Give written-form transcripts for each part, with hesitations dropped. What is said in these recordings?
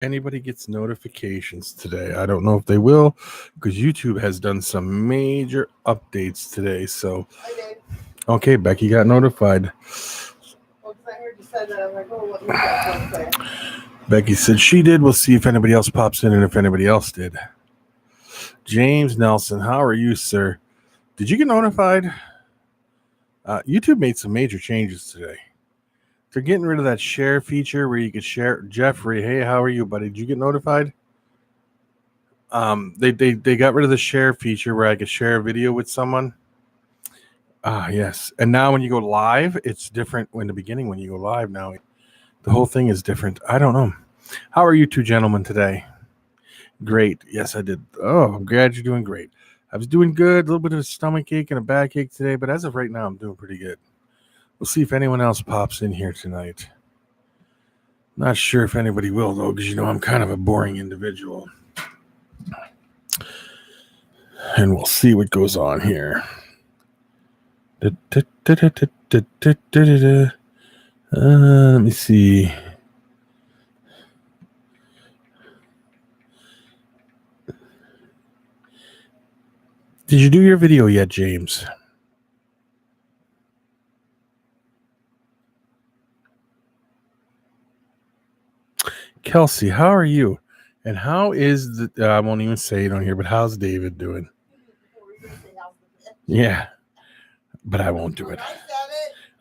anybody gets notifications today. I don't know if they will because YouTube has done some major updates today. So, I did. Okay, Becky got notified. Well, because I heard you said that. I'm like, oh, let me check real quick. Becky said she did. We'll see if anybody else pops in and if anybody else did. James Nelson, how are you, sir? Did you get notified? YouTube made some major changes today. They're getting rid of that share feature where you could share. Jeffrey, hey, how are you, buddy? Did you get notified? They got rid of the share feature where I could share a video with someone. Yes. And now when you go live, it's different. In the beginning, when you go live now, the whole thing is different. I don't know. How are you two gentlemen today? Great. Yes, I did. Oh, I'm glad you're doing great. I was doing good. A little bit of a stomach ache and a backache today, but as of right now, I'm doing pretty good. We'll see if anyone else pops in here tonight. Not sure if anybody will, though, because I'm kind of a boring individual. And we'll see what goes on here. Let me see. Did you do your video yet, James? Kelsey, how are you? And how is the... I won't even say it on here, but how's David doing? Yeah, but I won't do it.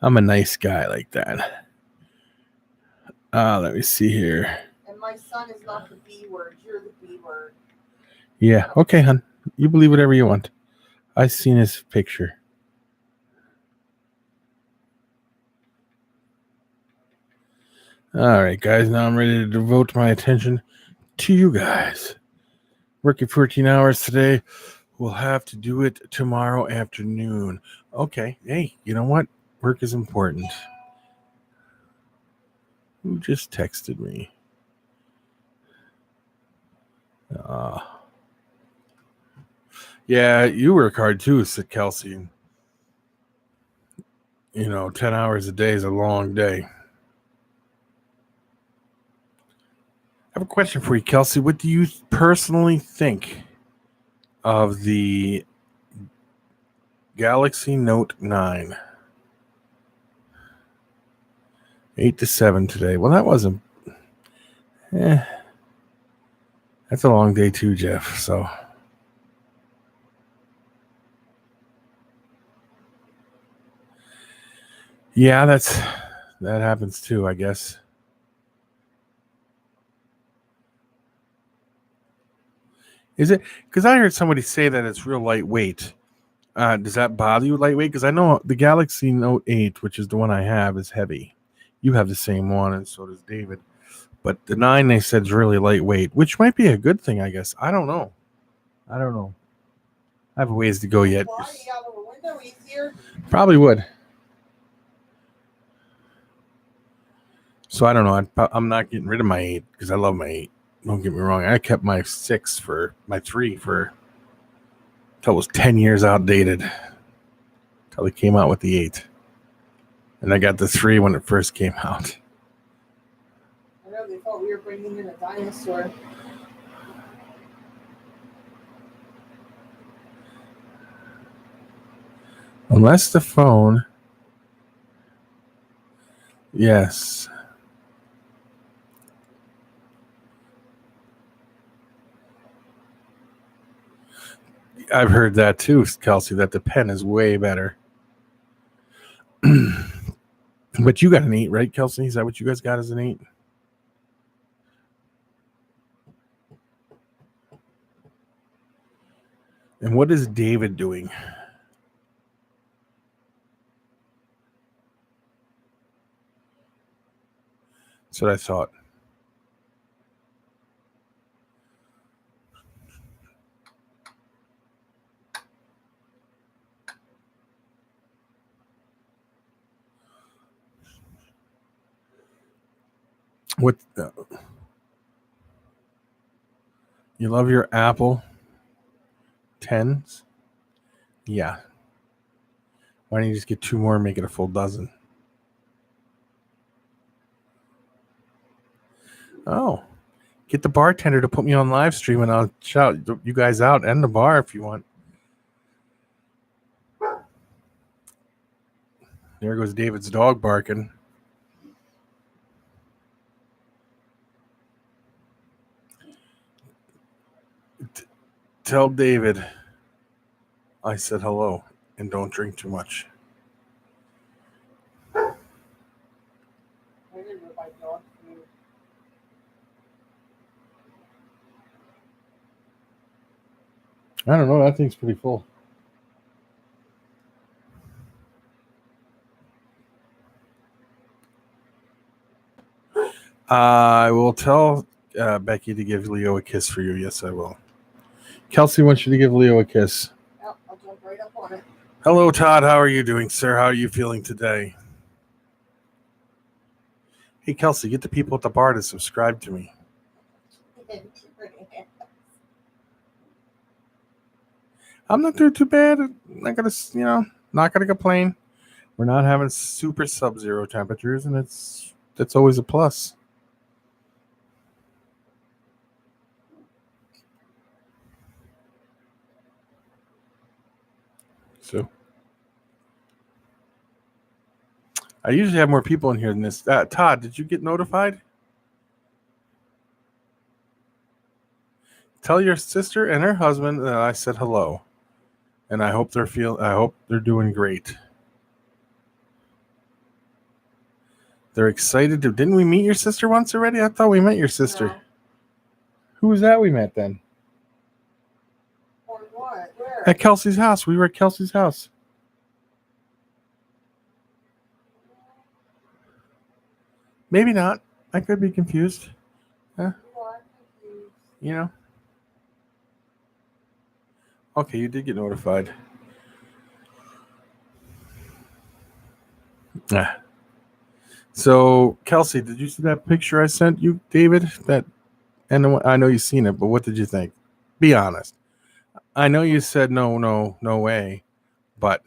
I'm a nice guy like that. Let me see here. And my son is not the B word. You're the B word. Yeah, okay, hon. You believe whatever you want. I've seen his picture. All right, guys. Now I'm ready to devote my attention to you guys. Working 14 hours today. We'll have to do it tomorrow afternoon. Okay. Hey, you know what? Work is important. Who just texted me? Yeah, you work hard too, said Kelsey. 10 hours a day is a long day. I have a question for you, Kelsey. What do you personally think of the Galaxy Note 9? 8-7 today. Well, that wasn't... That's a long day too, Jeff. So... Yeah, that happens too, I guess. Is it? Because I heard somebody say that it's real lightweight. Does that bother you, lightweight? Because I know the Galaxy Note 8, which is the one I have, is heavy. You have the same one, and so does David. But the 9, they said, is really lightweight, which might be a good thing, I guess. I don't know. I have a ways to go yet. Probably would. So I don't know. I'm not getting rid of my 8 because I love my 8. Don't get me wrong. I kept my 6 for my 3 for until it was 10 years outdated. Until they came out with the 8. And I got the 3 when it first came out. I know they thought we were bringing in a dinosaur. Unless the phone... Yes. I've heard that too, Kelsey, that the pen is way better. But you got an 8, right, Kelsey? Is that what you guys got as an 8? And what is David doing? That's what I thought. What? You love your Apple 10s? Yeah. Why don't you just get 2 more and make it a full dozen? Oh, Get the bartender to put me on live stream, and I'll shout you guys out and the bar if you want. There goes David's dog barking. Tell David I said hello and don't drink too much. I didn't know my dog food. I don't know. That thing's pretty full. I will tell Becky to give Leo a kiss for you. Yes, I will. Kelsey wants you to give Leo a kiss. Yep, I'll jump right up on it. Hello, Todd. How are you doing, sir? How are you feeling today? Hey, Kelsey, get the people at the bar to subscribe to me. I'm not doing too bad. Not gonna, not gonna complain. We're not having super sub-zero temperatures, and that's always a plus. So I usually have more people in here than this. Todd, did you get notified? Tell your sister and her husband that I said hello, and I hope they're doing great. They're excited to. Didn't we meet your sister once already? I thought we met your sister. No. Who was that we met then? Or what? Where? At Kelsey's house. We were at Kelsey's house. Maybe not. I could be confused. You are confused. You know. Okay, you did get notified. Ah. So, Kelsey, did you see that picture I sent you, David? And I know you've seen it, but what did you think? Be honest. I know you said no way, but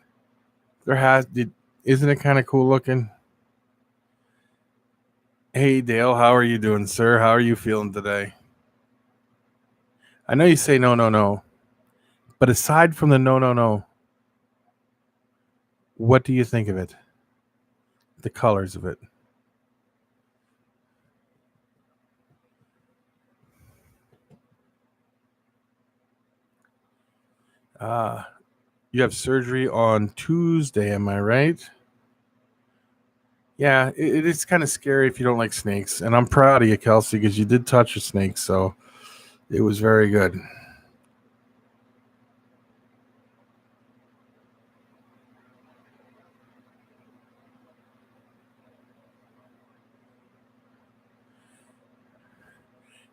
isn't it kind of cool looking? Hey, Dale, how are you doing, sir? How are you feeling today? I know you say no, but aside from the no, what do you think of it? The colors of it. You have surgery on Tuesday, am I right? Yeah, it is kind of scary if you don't like snakes. And I'm proud of you, Kelsey, because you did touch a snake, so it was very good.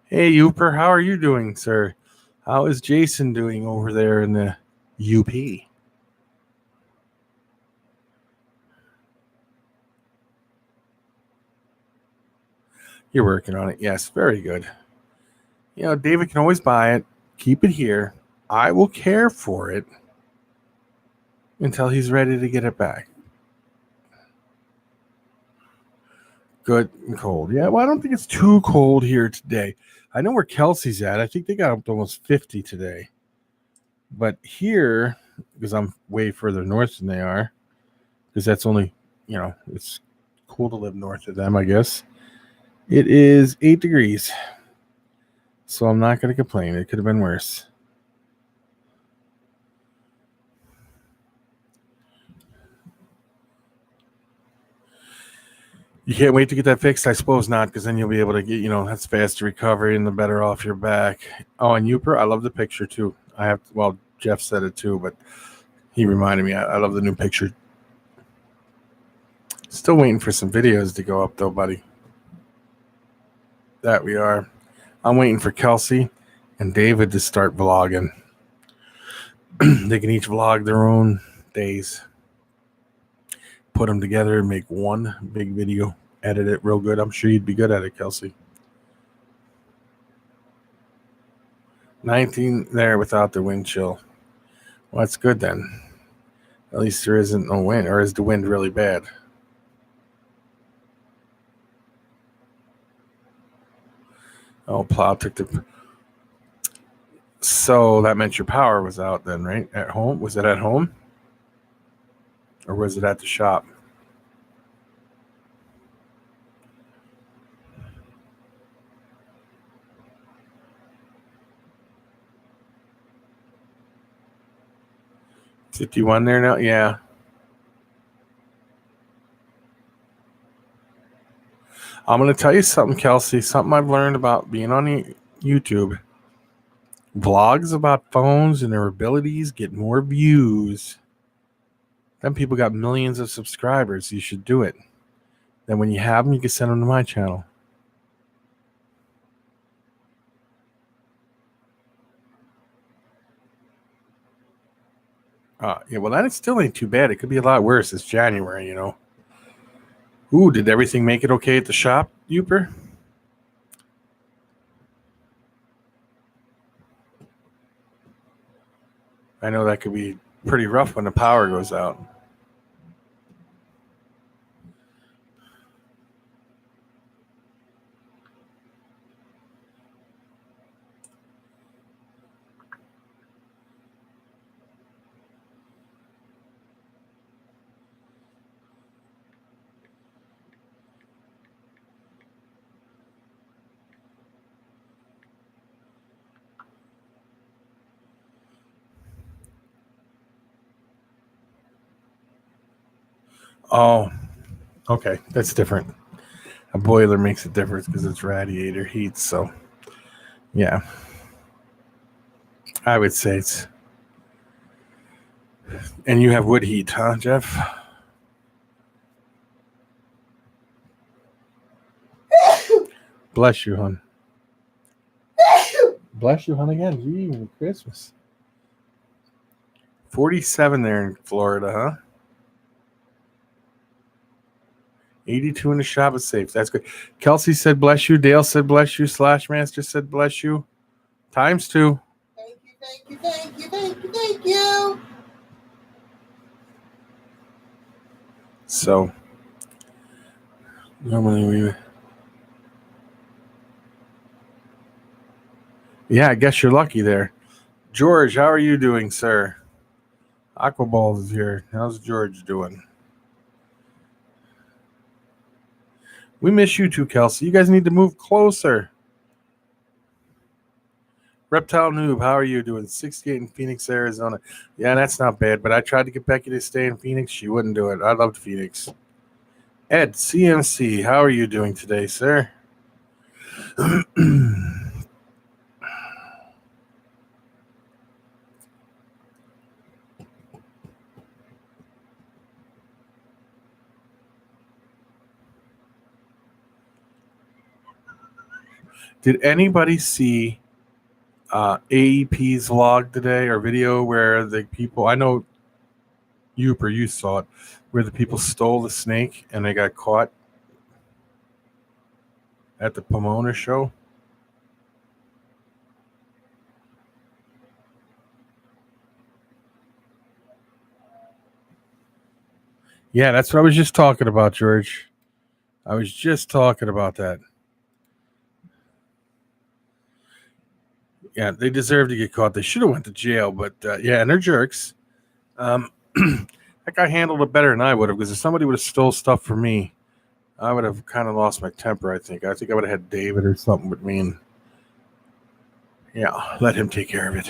Hey, Uper, how are you doing, sir? How is Jason doing over there in the UP? You're working on it. Yes, very good. David can always buy it. Keep it here. I will care for it until he's ready to get it back. Good and cold. Yeah, well, I don't think it's too cold here today. I know where Kelsey's at. I think they got up to almost 50 today. But here, because I'm way further north than they are, because that's only, it's cool to live north of them, I guess. It is 8 degrees. So I'm not going to complain. It could have been worse. You can't wait to get that fixed? I suppose not, because then you'll be able to get, that's faster recovery and the better off your back. Oh, and Uper, I love the picture too. Jeff said it too, but he reminded me. I love the new picture. Still waiting for some videos to go up though, buddy. That we are. I'm waiting for Kelsey and David to start vlogging. They can each vlog their own days. Put them together and make one big video. Edit it real good. I'm sure you'd be good at it, Kelsey. 19 there without the wind chill. Well, that's good then. At least there isn't no wind. Or is the wind really bad? Oh, plow took the. So that meant your power was out then, right? At home? Was it at home? Or was it at the shop? Is it you on there now? Yeah. I'm going to tell you something, Kelsey. Something I've learned about being on YouTube. Vlogs about phones and their abilities get more views. Then people got millions of subscribers. You should do it. Then when you have them, you can send them to my channel. Yeah, well, that still ain't too bad. It could be a lot worse. It's January, you know. Ooh, did everything make it okay at the shop, Uper? I know that could be pretty rough when the power goes out. Oh, okay. That's different. A boiler makes a difference because it's radiator heat. So, yeah, I would say it's. And you have wood heat, huh, Jeff? Bless you, hon. Bless you, hon, again. Gee, Christmas. 47 there in Florida, huh? 82 in the shop is safe. That's good. Kelsey said bless you. Dale said bless you. Slashmaster said bless you. Times 2. Thank you, thank you, thank you, thank you, thank you. So, normally we. Yeah, I guess you're lucky there. George, how are you doing, sir? Aquaballs is here. How's George doing? We miss you too, Kelsey. You guys need to move closer. Reptile Noob, how are you doing? 68 in Phoenix, Arizona. Yeah, that's not bad, but I tried to get Becky to stay in Phoenix. She wouldn't do it. I loved Phoenix. Ed, CMC, how are you doing today, sir? Did anybody see AEP's vlog today or video where the people, I know you saw it, where the people stole the snake and they got caught at the Pomona show? Yeah, that's what I was just talking about, George. I was just talking about that. Yeah, they deserve to get caught. They should have went to jail, but yeah, and they're jerks. That guy handled it better than I would have, because if somebody would have stole stuff from me, I would have kind of lost my temper, I think. I think I would have had David or something with me and, yeah, let him take care of it.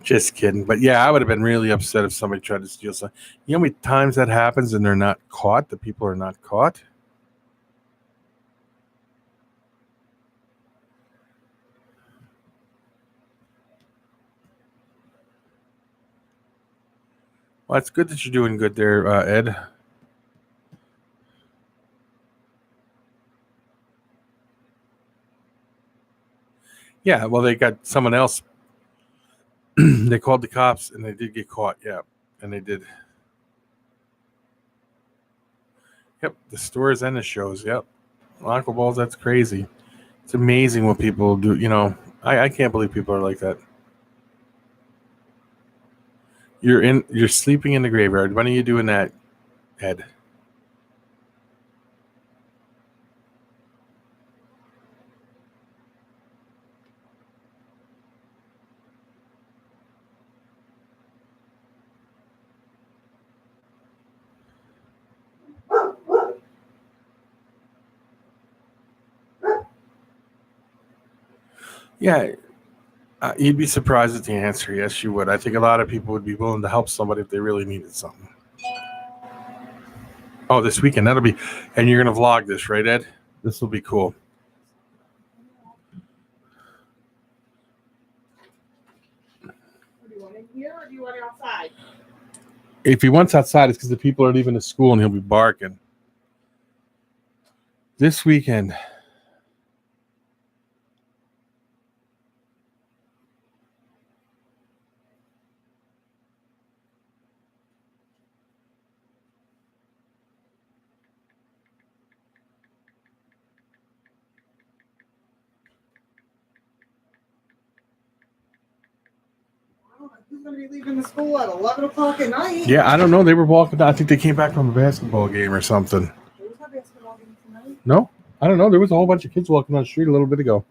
Just kidding. But yeah, I would have been really upset if somebody tried to steal something. You know how many times that happens and they're not caught? The people are not caught? Well, it's good that you're doing good there, Ed. Yeah, well, they got someone else. They called the cops and they did get caught. Yeah, and they did. Yep, the stores and the shows. Yep. Aqua balls, that's crazy. It's amazing what people do. You know, I can't believe people are like that. You're sleeping in the graveyard. When are you doing that, Ed? Yeah, you'd be surprised at the answer. Yes, you would. I think a lot of people would be willing to help somebody if they really needed something. Oh, this weekend, that'll be, and you're going to vlog this, right, Ed? This will be cool. Do you want it here or do you want it outside? If he wants outside, it's because the people are leaving the school and he'll be barking. This weekend. Who's going to be leaving the school at 11 o'clock at night? Yeah, I don't know. They were walking down. I think they came back from a basketball game or something. There's no basketball game tonight. No? I don't know. There was a whole bunch of kids walking down the street a little bit ago,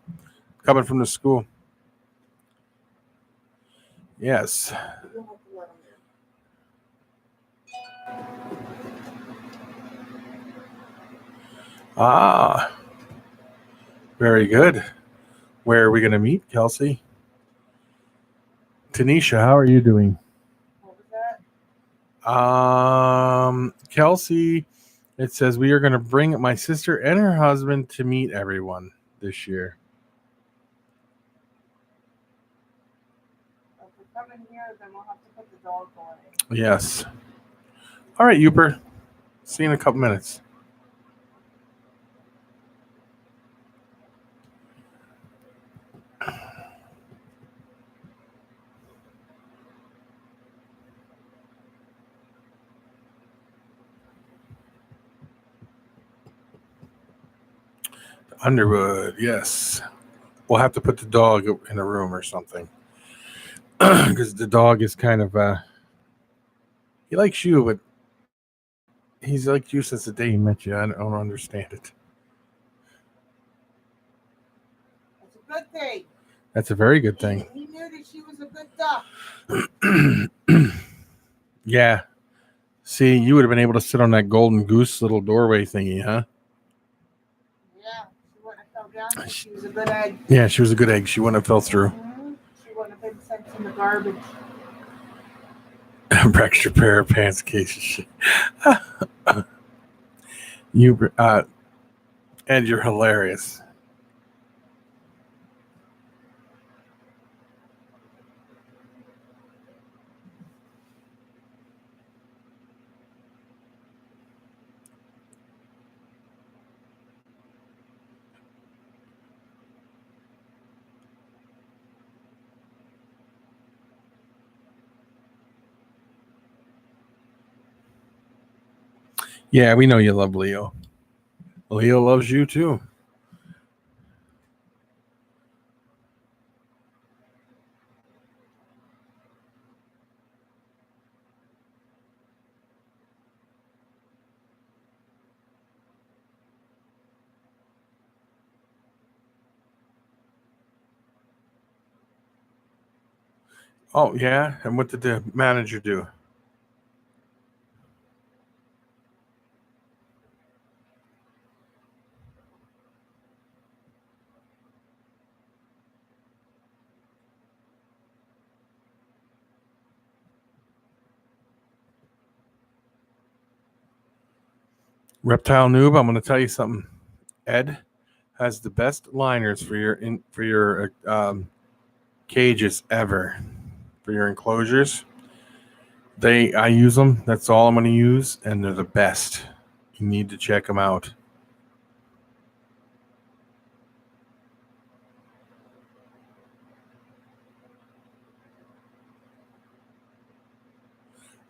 coming from the school. Yes. You'll have to let them in. Ah. Very good. Where are we going to meet, Kelsey? Tanisha, how are you doing? What was that? Kelsey, it says we are going to bring my sister and her husband to meet everyone this year. If we're coming here, then we'll have to put the dog away. Yes. All right, Youper. See you in a couple minutes. Underwood, yes. We'll have to put the dog in a room or something. Because the dog is kind of, he likes you, but he's liked you since the day he met you. I don't understand it. That's a good thing. That's a very good thing. He knew that she was a good duck. Yeah. See, you would have been able to sit on that golden goose little doorway thingy, huh? Yeah, she wouldn't have fell down. She was a good egg. Yeah, she was a good egg. She wouldn't have fell through. Mm-hmm. She wouldn't have been sent in the garbage. Extra pair of pants in case of shit. You, Ed, you're hilarious. Yeah, we know you love Leo. Leo loves you too. Oh, yeah? And what did the manager do? Reptile Noob, I'm going to tell you something. Ed has the best liners for your cages ever. For your enclosures. I use them. That's all I'm going to use, and they're the best. You need to check them out.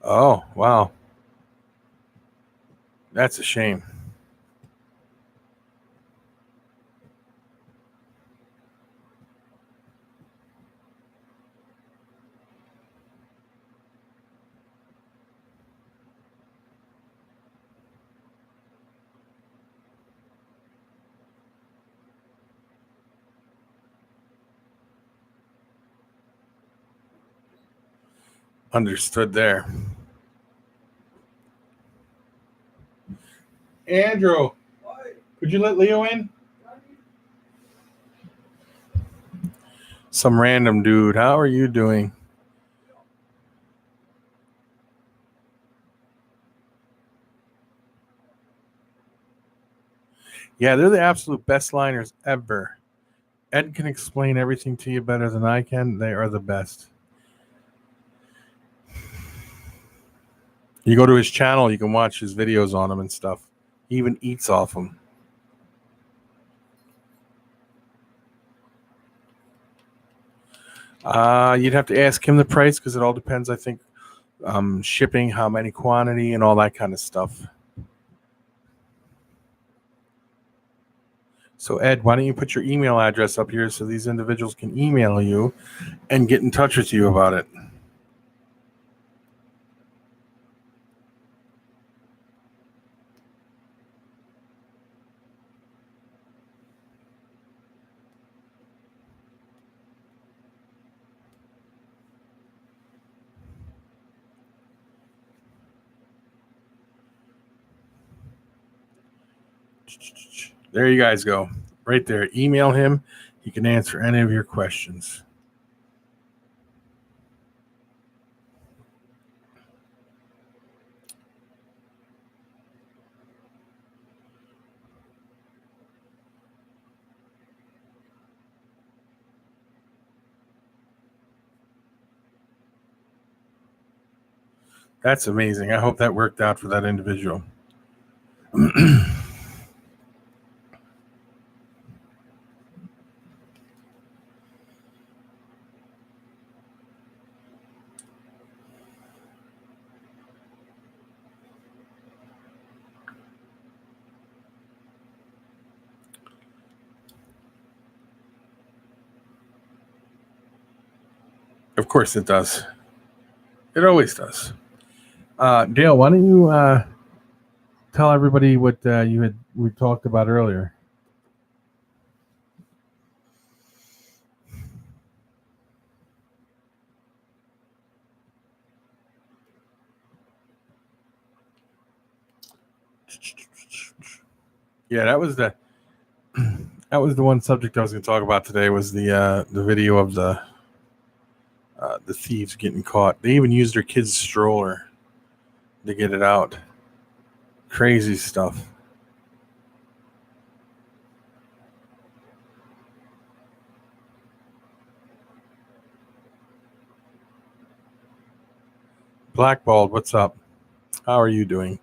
Oh, wow. That's a shame. Understood there. Andrew, could you let Leo in? Some random dude. How are you doing? Yeah, they're the absolute best liners ever. Ed can explain everything to you better than I can. They are the best. You go to his channel, you can watch his videos on them and stuff. He even eats off them. You'd have to ask him the price because it all depends, I think, shipping, how many quantity, and all that kind of stuff. So, Ed, why don't you put your email address up here so these individuals can email you and get in touch with you about it? There you guys go. Right there. Email him. He can answer any of your questions. That's amazing. I hope that worked out for that individual. Of course it does. It always does. Dale, why don't you tell everybody what we talked about earlier? Yeah, that was the one subject I was going to talk about today. Was the video of the thieves getting caught. They even used their kid's stroller to get it out. Crazy stuff. Blackballed, what's up? How are you doing?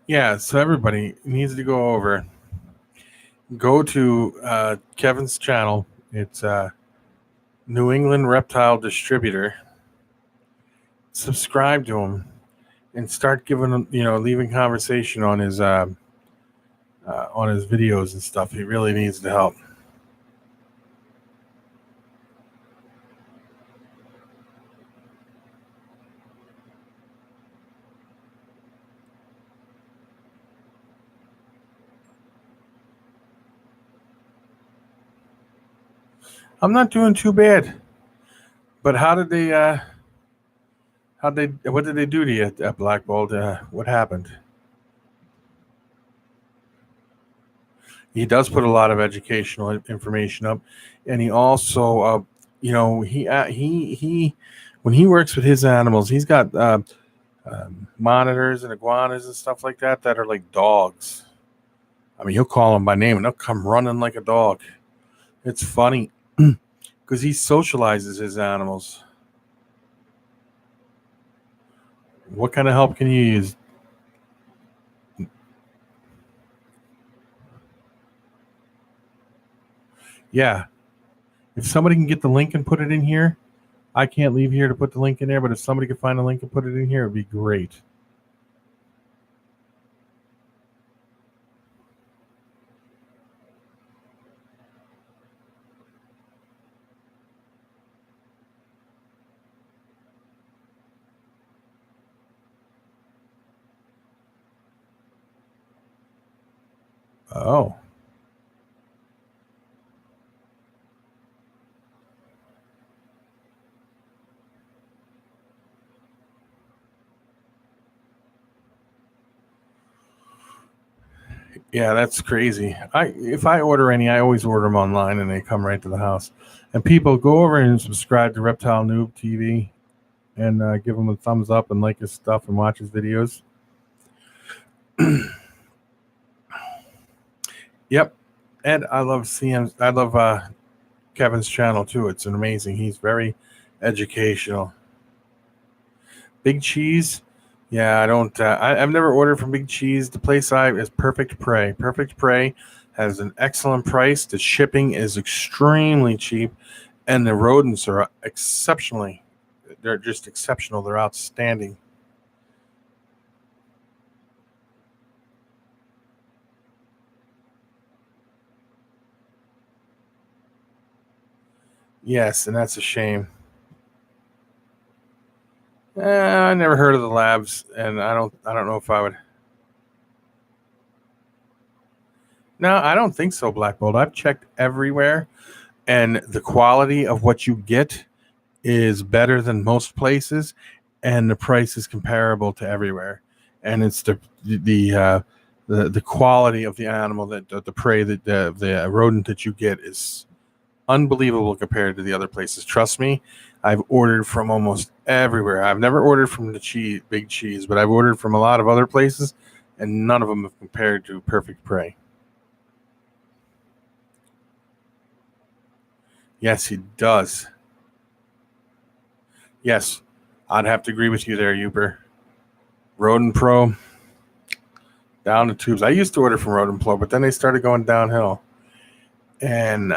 Yeah, so everybody needs to go to Kevin's channel. It's New England Reptile Distributor. Subscribe to him and start giving him, leaving conversation on his videos and stuff. He really needs the help. I'm not doing too bad. But what did they do to you at Blackballed? What happened? He does put a lot of educational information up, and he also, he when he works with his animals, he's got monitors and iguanas and stuff like that are like dogs. I mean, he'll call them by name and they'll come running like a dog. It's funny because he socializes his animals. What kind of help can you use? Yeah. If somebody can get the link and put it in here, I can't leave here to put the link in there, but if somebody could find a link and put it in here, it'd be great. Oh. Yeah, that's crazy. If I order any, I always order them online and they come right to the house. And people go over and subscribe to Reptile Noob TV and give him a thumbs up and like his stuff and watch his videos. Yep. And I love seeing. I love Kevin's channel too. It's an amazing. He's very educational. Big Cheese. Yeah, I don't. I've never ordered from Big Cheese. The place I is Perfect Prey. Perfect Prey has an excellent price. The shipping is extremely cheap, and the rodents are exceptionally. They're just exceptional. They're outstanding. Yes, and that's a shame. I never heard of the labs, and I don't. I don't know if I would. No, I don't think so, Black Bolt. I've checked everywhere, and the quality of what you get is better than most places, and the price is comparable to everywhere. And it's the quality of the animal that the prey that the rodent that you get is unbelievable compared to the other places. Trust me, I've ordered from almost everywhere. I've never ordered from the Big Cheese, but I've ordered from a lot of other places, and none of them have compared to Perfect Prey. Yes, he does. Yes, I'd have to agree with you there, Uber. Rodent Pro, down the tubes. I used to order from Rodent Pro, but then they started going downhill. And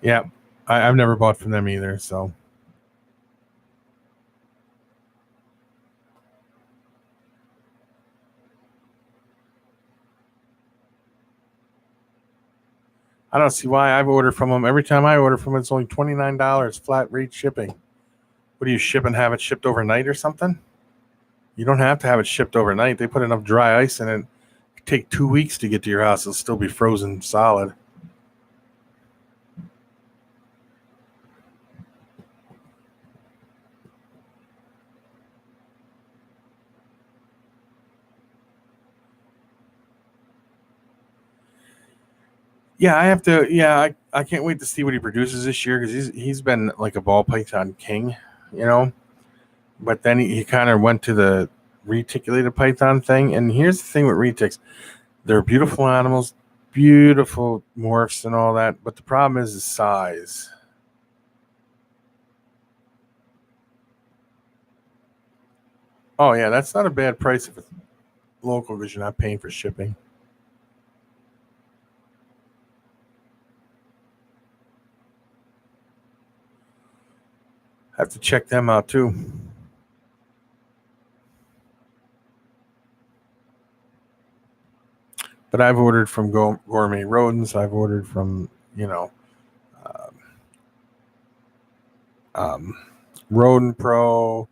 yeah, I've never bought from them either. So I don't see why I've ordered from them. Every time I order from them, it's only $29 flat rate shipping. What do you ship and have it shipped overnight or something? You don't have to have it shipped overnight. They put enough dry ice in it. It take 2 weeks to get to your house. It'll still be frozen solid. Yeah, I have to. Yeah, I can't wait to see what he produces this year because he's been like a ball python king, you know. But then he kind of went to the reticulated python thing. And here's the thing with retics: they're beautiful animals, beautiful morphs and all that. But the problem is the size. Oh yeah, that's not a bad price if it's local because you're not paying for shipping. I have to check them out too. But I've ordered from Gourmet Rodents. I've ordered from um, um, Rodent Pro.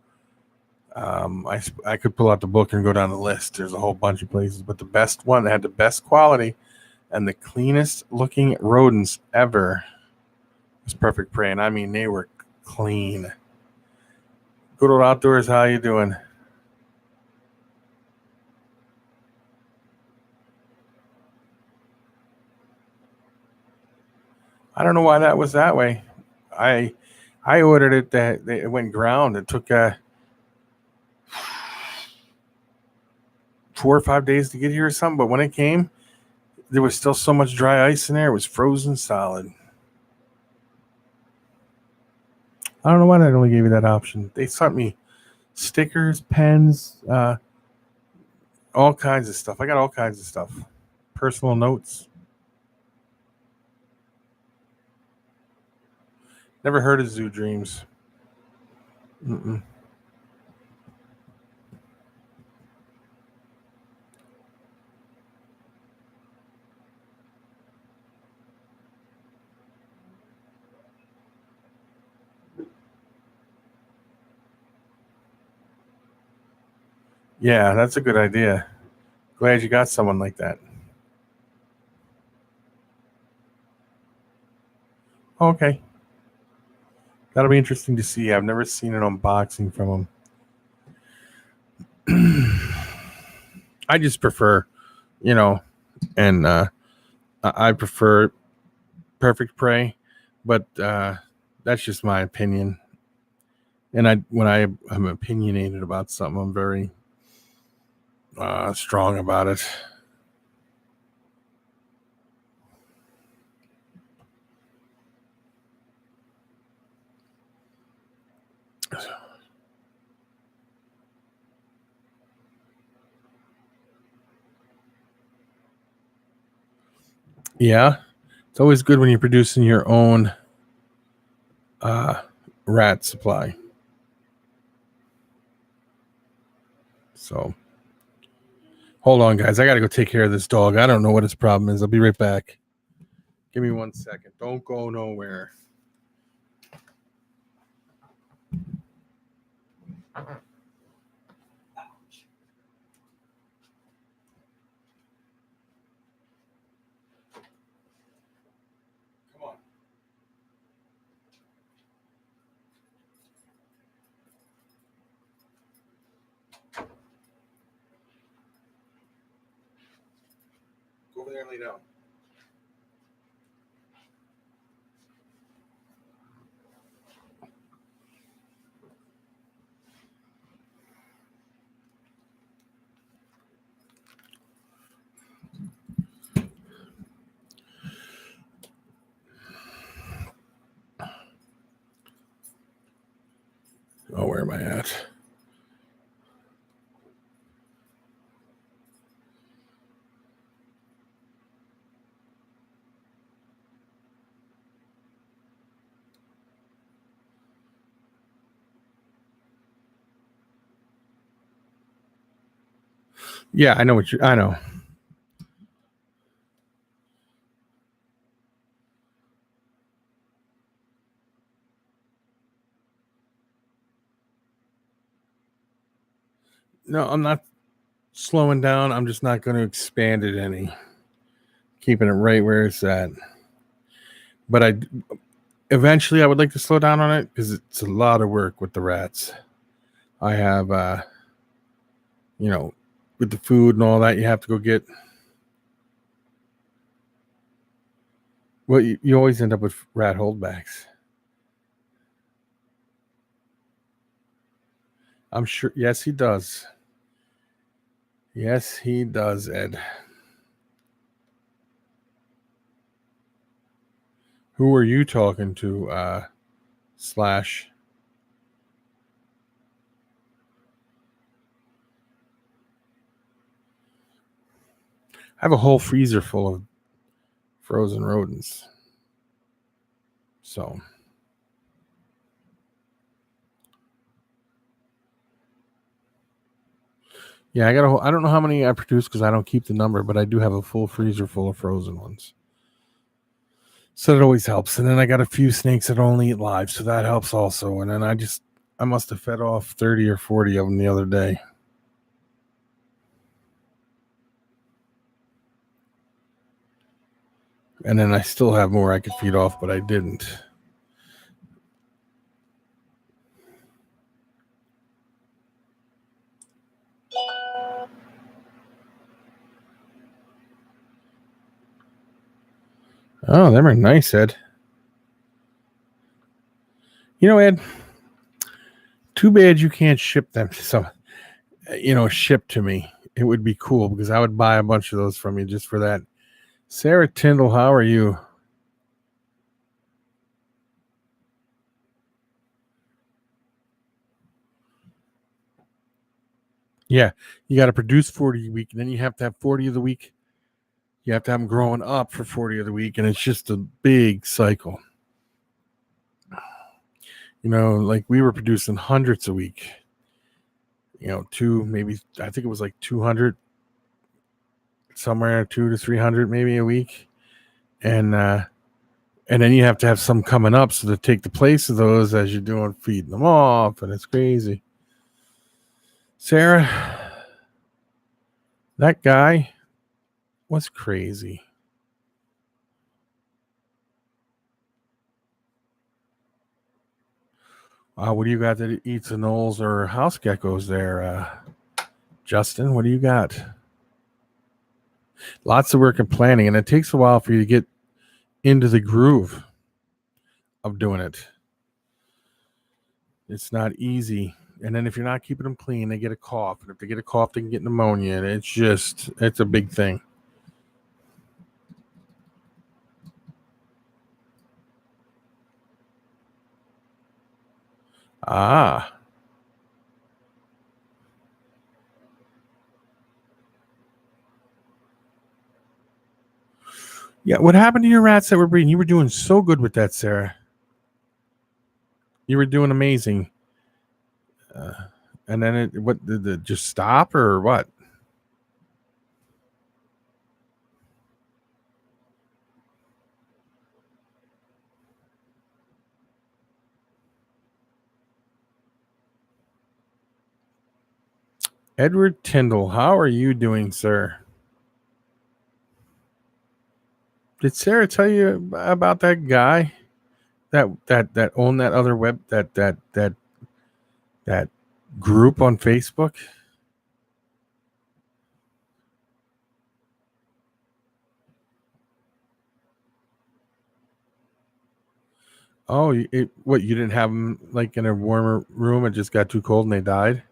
I could pull out the book and go down the list. There's a whole bunch of places, but the best one that had the best quality and the cleanest looking rodents ever was Perfect Prey, and I mean they were clean. Good old outdoors. How you doing? I don't know why that was that way. I I ordered it that it went ground. It took 4 or 5 days to get here or something. But when it came, there was still so much dry ice in there. It was frozen solid. I don't know why they only gave you that option. They sent me stickers, pens, all kinds of stuff. I got all kinds of stuff. Personal notes. Never heard of Zoo Dreams. Mm-mm. Yeah, that's a good idea. Glad you got someone like that. Okay. That'll be interesting to see. I've never seen an unboxing from him. I just prefer, and I prefer Perfect Prey, but that's just my opinion. And when I'm opinionated about something, I'm very strong about it. Yeah, it's always good when you're producing your own rat supply. So, hold on, guys. I got to go take care of this dog. I don't know what its problem is. I'll be right back. Give me 1 second. Don't go nowhere. Come on. Go over there and lay down. Oh, where am I at? Yeah, I know I know. No, I'm not slowing down. I'm just not going to expand it any. Keeping it right where it's at. But eventually I would like to slow down on it because it's a lot of work with the rats. I have, with the food and all that, you have to go get. Well, you always end up with rat holdbacks. I'm sure. Yes, he does. Yes, he does, Ed. Who are you talking to, Slash? I have a whole freezer full of frozen rodents. So. Yeah, I don't know how many I produce because I don't keep the number, but I do have a full freezer full of frozen ones. So that always helps. And then I got a few snakes that only eat live, so that helps also. And then I must have fed off 30 or 40 of them the other day. And then I still have more I could feed off, but I didn't. Oh, them are nice, Ed. Ed, too bad you can't ship them ship to me. It would be cool because I would buy a bunch of those from you just for that. Sarah Tyndall, how are you? Yeah, you got to produce 40 a week, and then you have to have 40 of the week. You have to have them growing up for 40 of the week, and it's just a big cycle. Like we were producing hundreds a week. Maybe I think it was like 200, somewhere 200 to 300 maybe a week, and then you have to have some coming up so to take the place of those as you're doing feeding them off, and it's crazy. Sarah, That guy was crazy. What do you got that eats anoles or house geckos there, Justin? What do you got? Lots of work and planning, and it takes a while for you to get into the groove of doing it. It's not easy. And then if you're not keeping them clean, they get a cough. And if they get a cough, they can get pneumonia. And it's a big thing. Ah. Yeah, what happened to your rats that were breeding? You were doing so good with that, Sarah. You were doing amazing. And then what did it just stop or what? Edward Tyndall, how are you doing, sir? Did Sarah tell you about that guy that owned that other web that group on Facebook? Oh, what, you didn't have them like in a warmer room? It just got too cold and they died?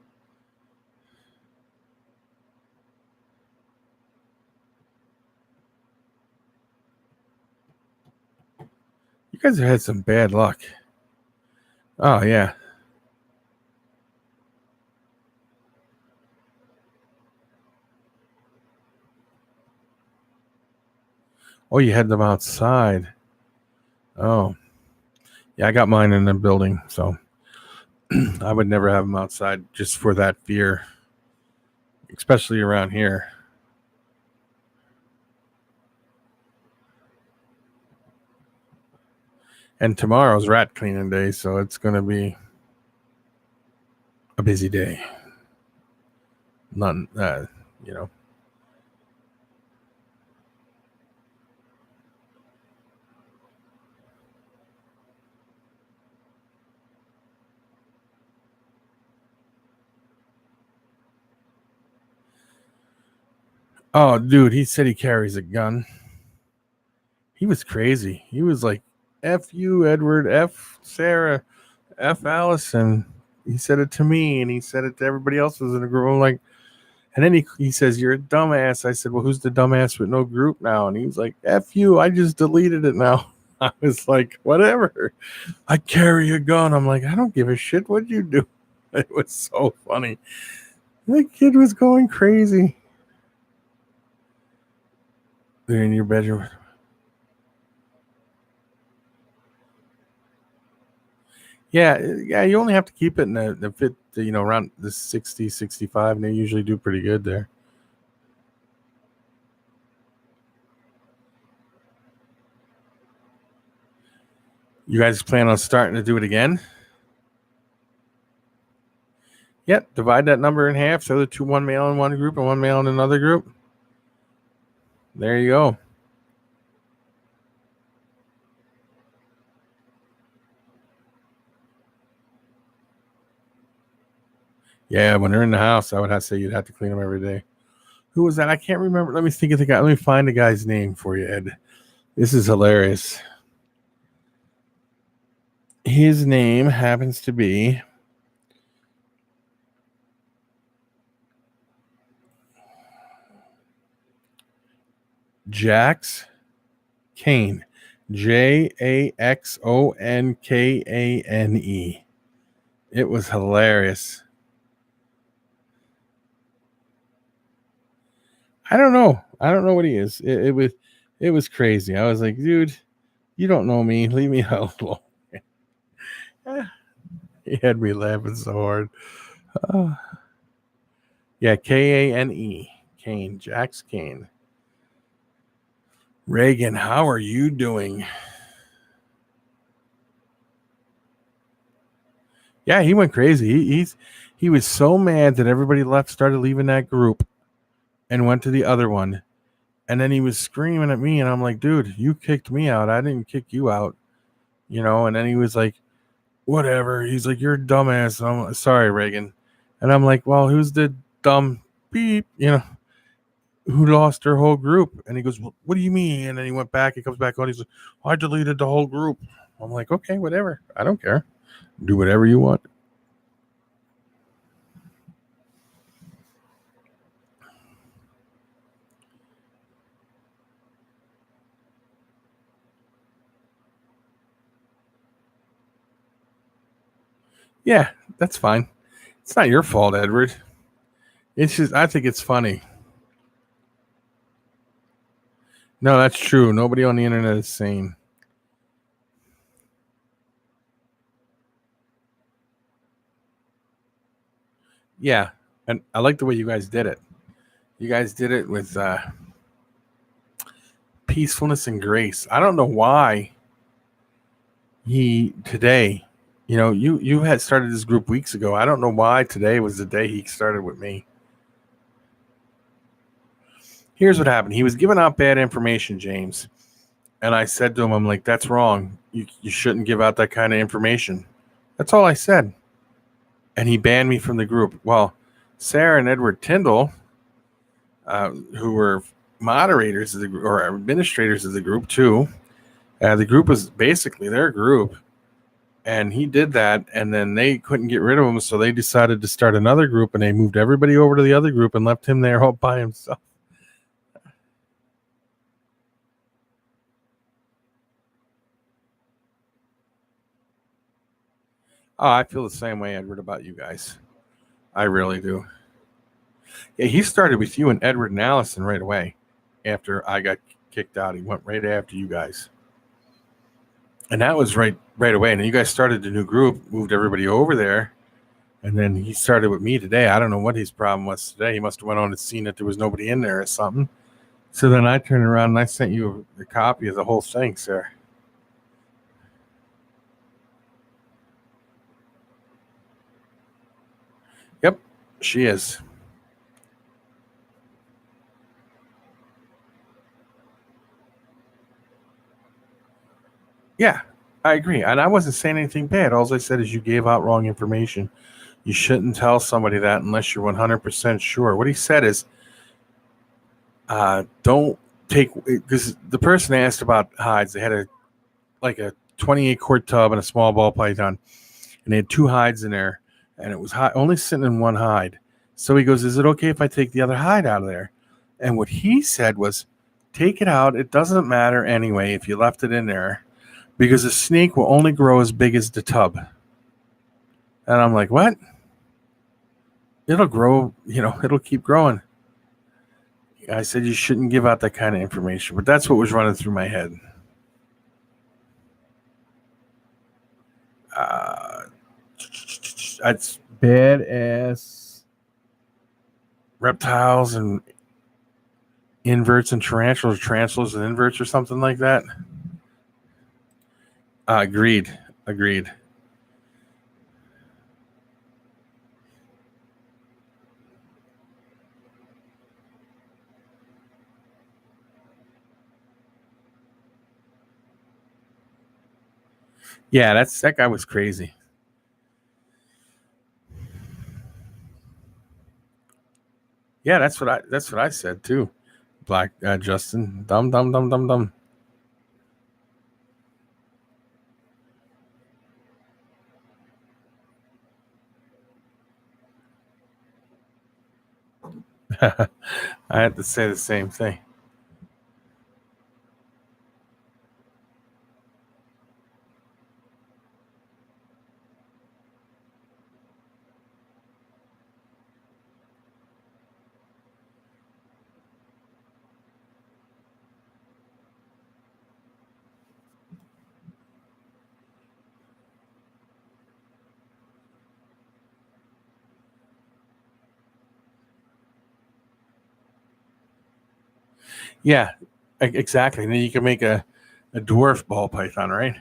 You guys have had some bad luck. Oh, yeah. Oh, you had them outside. Oh. Yeah, I got mine in the building, so I would never have them outside just for that fear, especially around here. And tomorrow's rat cleaning day, so it's going to be a busy day. None, you know. Oh, dude, he said he carries a gun. He was crazy. He was like, F you, Edward, F Sarah, F Allison. He said it to me, and he said it to everybody else who was in the group. I'm like, and then he says, you're a dumbass. I said, well, who's the dumbass with no group now? And he was like, F you, I just deleted it now. I was like, whatever. I carry a gun. I'm like, I don't give a shit. What'd you do? It was so funny. The kid was going crazy. They're in your bedroom. Yeah, you only have to keep it in the fit, around the 60, 65, and they usually do pretty good there. You guys plan on starting to do it again? Yep, divide that number in half, so the two, one male in one group and one male in another group. There you go. Yeah, when they're in the house, I would have to say you'd have to clean them every day. Who was that? I can't remember. Let me think of the guy. Let me find the guy's name for you, Ed. This is hilarious. His name happens to be Jax Kane. JAXONKANE. It was hilarious. I don't know what he is. It was crazy. I was like, dude, you don't know me. Leave me alone. He had me laughing so hard. Yeah, KANE. Kane. Jax Kane. Reagan, how are you doing? Yeah, he went crazy. He was so mad that everybody started leaving that group. and went to the other one. And then he was screaming at me, and I'm like, dude, you kicked me out. I didn't kick you out, And then he was like, whatever. He's like, you're a dumbass. And I'm like, sorry, Reagan. And I'm like, well, who's the dumb beep, who lost their whole group? And he goes, well, what do you mean? And then he went back. He comes back on. He's like, I deleted the whole group. I'm like, okay, whatever. I don't care. Do whatever you want. Yeah, that's fine. It's not your fault, Edward. It's just, I think it's funny. No, that's true. Nobody on the internet is sane. Yeah, and I like the way you guys did it. You guys did it with peacefulness and grace. I don't know why he today, you had started this group weeks ago. I don't know why today was the day he started with me. Here's what happened. He was giving out bad information, James. And I said to him, I'm like, that's wrong. You shouldn't give out that kind of information. That's all I said. And he banned me from the group. Well, Sarah and Edward Tyndall, who were moderators of the group, or administrators of the group too, the group was basically their group. And he did that, and then they couldn't get rid of him, so they decided to start another group, and they moved everybody over to the other group and left him there all by himself. Oh, I feel the same way, Edward, about you guys. I really do. Yeah, he started with you and Edward and Allison right away after I got kicked out. He went right after you guys. And that was right away. And then you guys started a new group, moved everybody over there. And then he started with me today. I don't know what his problem was today. He must have went on and seen that there was nobody in there or something. So then I turned around and I sent you a copy of the whole thing, sir. Yep, she is. Yeah, I agree. And I wasn't saying anything bad. All I said is you gave out wrong information. You shouldn't tell somebody that unless you're 100% sure. What he said is, don't take, because the person asked about hides. They had a 28 quart tub and a small ball python, and they had 2 hides in there, and it was only sitting in 1 hide. So he goes, is it okay if I take the other hide out of there? And what he said was, take it out. It doesn't matter anyway if you left it in there, because a snake will only grow as big as the tub. And I'm like, what? It'll grow, it'll keep growing. I said you shouldn't give out that kind of information, but that's what was running through my head. It's badass reptiles and inverts and tarantulas and inverts or something like that. Agreed. Yeah, that guy was crazy. Yeah, that's what I said too. Black Justin, dumb. I had to say the same thing. Yeah, exactly. And then you can make a dwarf ball python, right?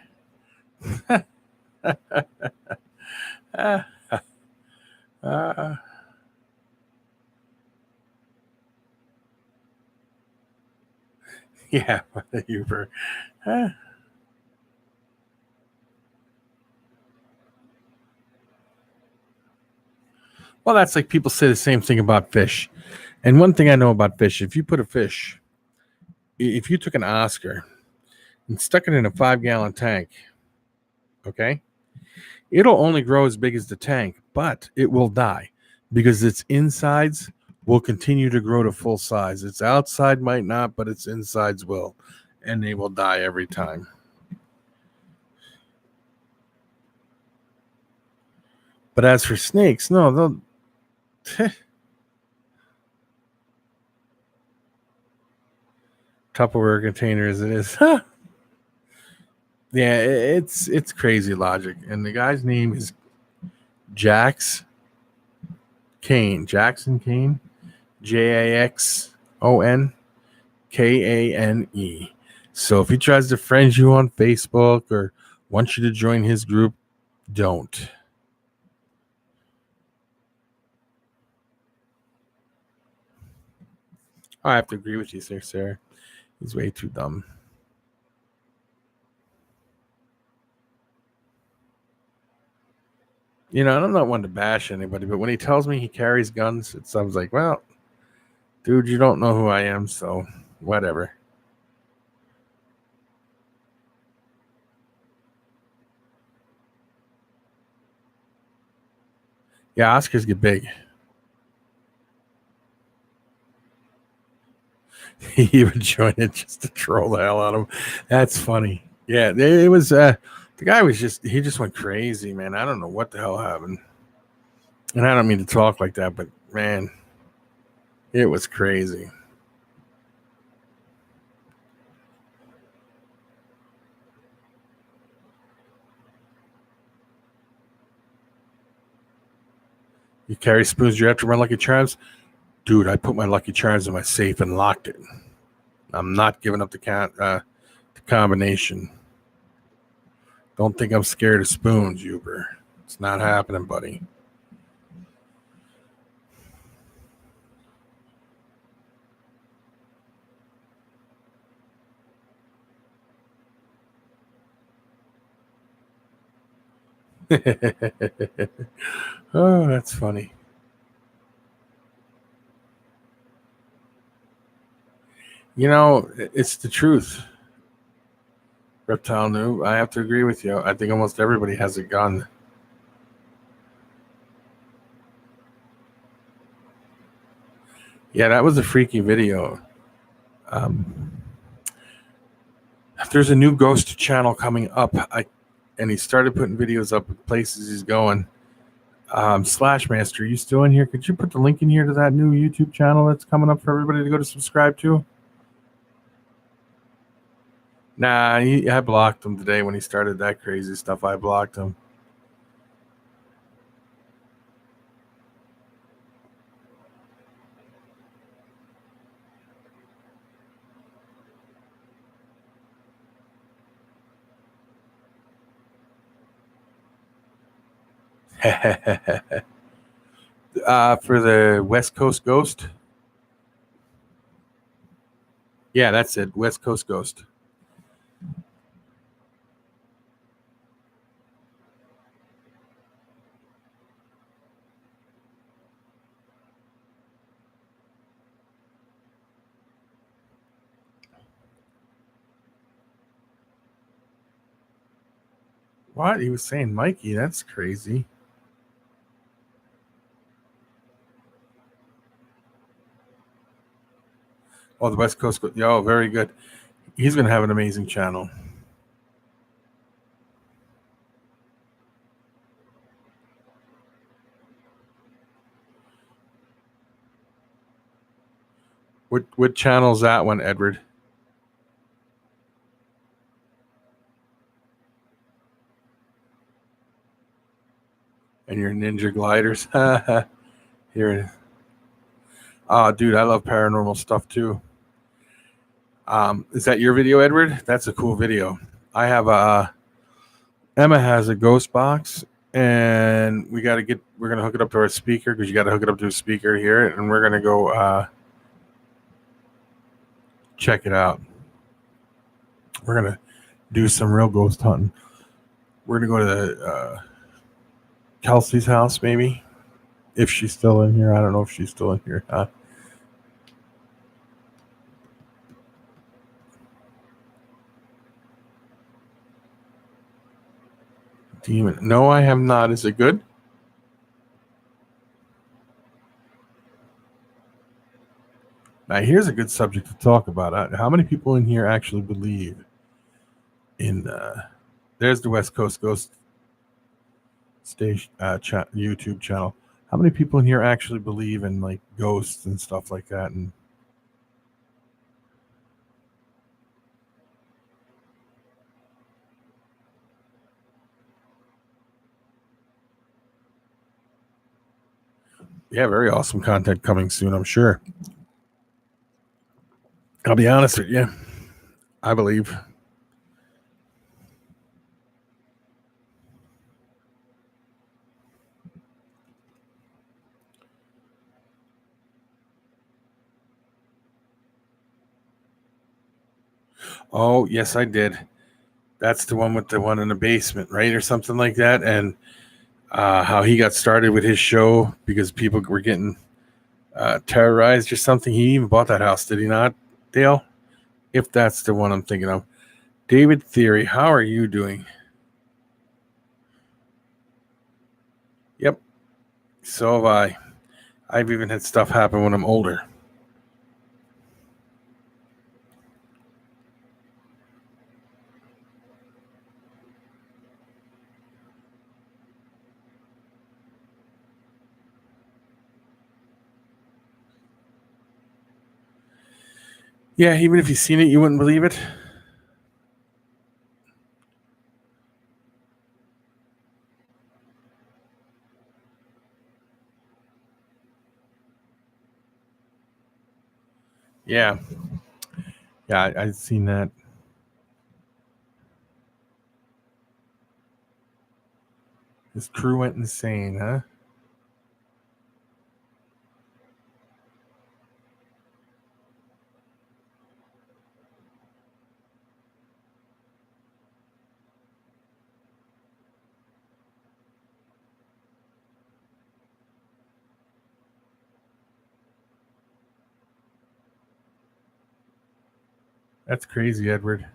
Yeah, Uber. Huh. Well, that's like people say the same thing about fish. And one thing I know about fish, if you put a fish, if you took an Oscar and stuck it in a 5-gallon tank, okay, it'll only grow as big as the tank, but it will die because its insides will continue to grow to full size. Its outside might not, but its insides will, and they will die every time. But as for snakes, no, they'll Tupperware containers. It is, yeah, it's crazy logic. And the guy's name is Jackson Kane, JAXONKANE. So if he tries to friend you on Facebook or wants you to join his group, don't. I have to agree with you, sir, Sarah. He's way too dumb. You know, and I'm not one to bash anybody, but when he tells me he carries guns, it sounds like, well, dude, you don't know who I am, so whatever. Yeah, Oscars get big. He would join it just to troll the hell out of him. That's funny. Yeah, it was. The guy was he just went crazy, man. I don't know what the hell happened, and I don't mean to talk like that, but man, it was crazy. You carry spoons. You have to run Lucky Charms, dude. I put my Lucky Charms in my safe and locked it. I'm not giving up the combination. Don't think I'm scared of spoons, Uber. It's not happening, buddy. Oh, that's funny. You know, it's the truth. Reptile Noob, I have to agree with you. I think almost everybody has a gun. Yeah, that was a freaky video. Um, there's a new ghost channel coming up, and he started putting videos up of places he's going. Slash Master, you still in here? Could you put the link in here to that new YouTube channel that's coming up for everybody to go to subscribe to? Nah, I blocked him today when he started that crazy stuff. I blocked him. For the West Coast Ghost? Yeah, that's it. West Coast Ghost. What? He was saying Mikey. That's crazy. Oh, the West Coast. Yo, very good. He's going to have an amazing channel. What channel's that one, Edward? And your ninja gliders. Here it is. Oh, dude, I love paranormal stuff too. Is that your video, Edward? That's a cool video. I have Emma has a ghost box, and we're gonna hook it up to our speaker because you got to hook it up to a speaker here, and we're gonna go check it out. We're gonna do some real ghost hunting. We're gonna go to Kelsey's house, maybe, if she's still in here. I don't know if she's still in here. Demon. No, I have not. Is it good? Now, here's a good subject to talk about. How many people in here actually believe in? There's the West Coast Ghost Station YouTube channel. How many people in here actually believe in like ghosts and stuff like that? And yeah, very awesome content coming soon, I'm sure. I'll be honest with you. I believe. Oh, yes, I did. That's the one with the one in the basement, right? Or something like that. And how he got started with his show because people were getting terrorized or something. He even bought that house, did he not, Dale? If that's the one I'm thinking of. David Theory, how are you doing? Yep. So have I. I've even had stuff happen when I'm older. Yeah, even if you've seen it, you wouldn't believe it. Yeah. Yeah, I've seen that. His crew went insane, huh? That's crazy, Edward.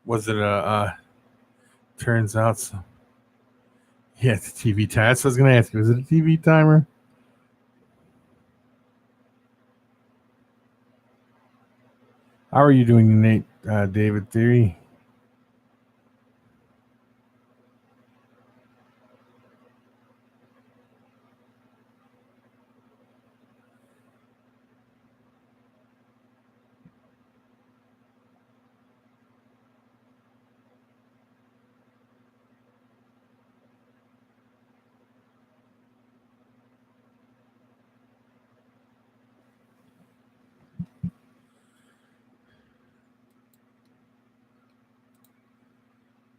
Was it a turns out so? Yeah, it's a TV timer. That's what I was going to ask you. Was it a TV timer? How are you doing, Nate? David Theory?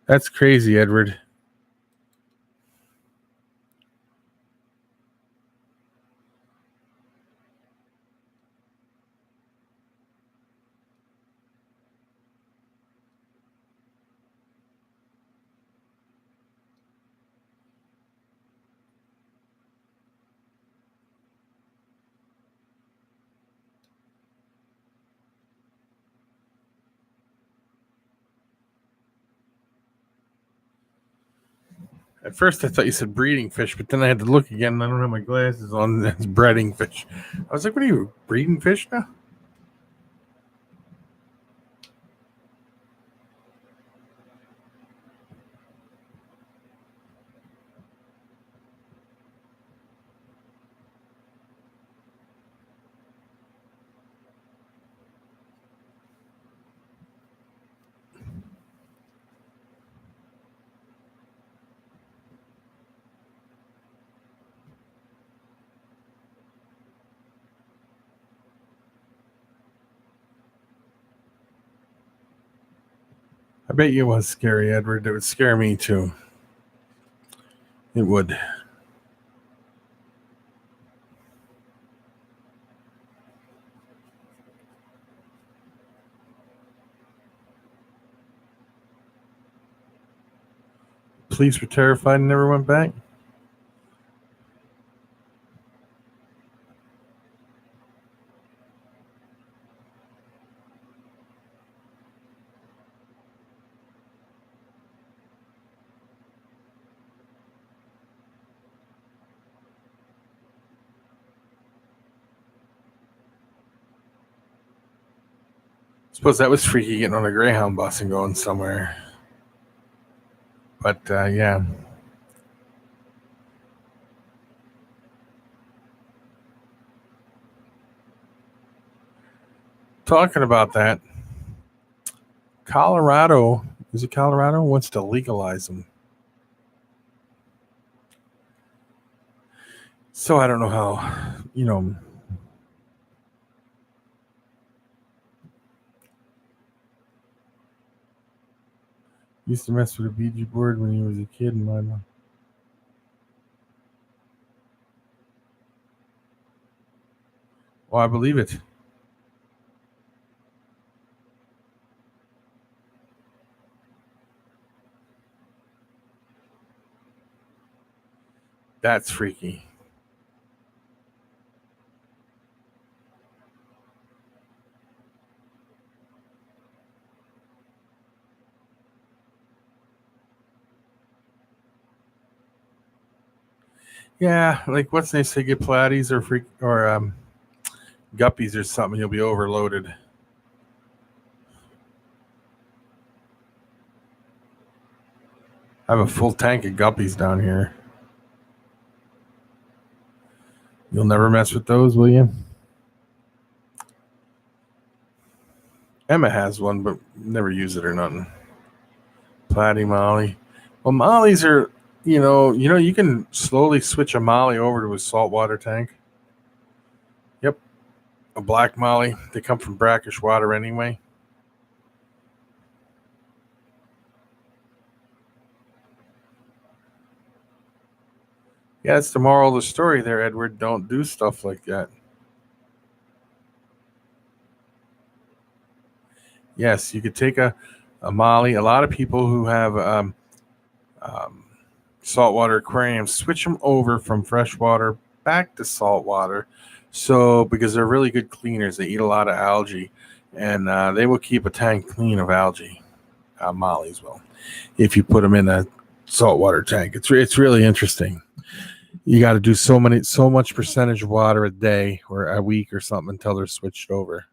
That's crazy, Edward. At first, I thought you said breeding fish, but then I had to look again, and I don't have my glasses on. That's breeding fish. I was like, "What are you breeding fish now?" I bet you it was scary, Edward. It would scare me too. It would. Police were terrified and never went back. Suppose that was freaky getting on a Greyhound bus and going somewhere. But yeah. Talking about that, Colorado, is it Colorado, wants to legalize them. So I don't know how, used to mess with a Ouija board when he was a kid in my mom. Oh, I believe it. That's freaky. Yeah, like what's they say, get platies or guppies or something, you'll be overloaded. I have a full tank of guppies down here. You'll never mess with those, will you? Emma has one, but never use it or nothing. Platy Molly. Well, Mollies are, you can slowly switch a Molly over to a saltwater tank. Yep. A black Molly. They come from brackish water anyway. Yeah, that's the moral of the story there, Edward. Don't do stuff like that. Yes, you could take a Molly. A lot of people who have saltwater aquariums switch them over from freshwater back to saltwater. So, because they're really good cleaners, they eat a lot of algae, and they will keep a tank clean of algae. Mollies will, if you put them in a saltwater tank. It's really interesting. You got to do so much percentage of water a day or a week or something until they're switched over.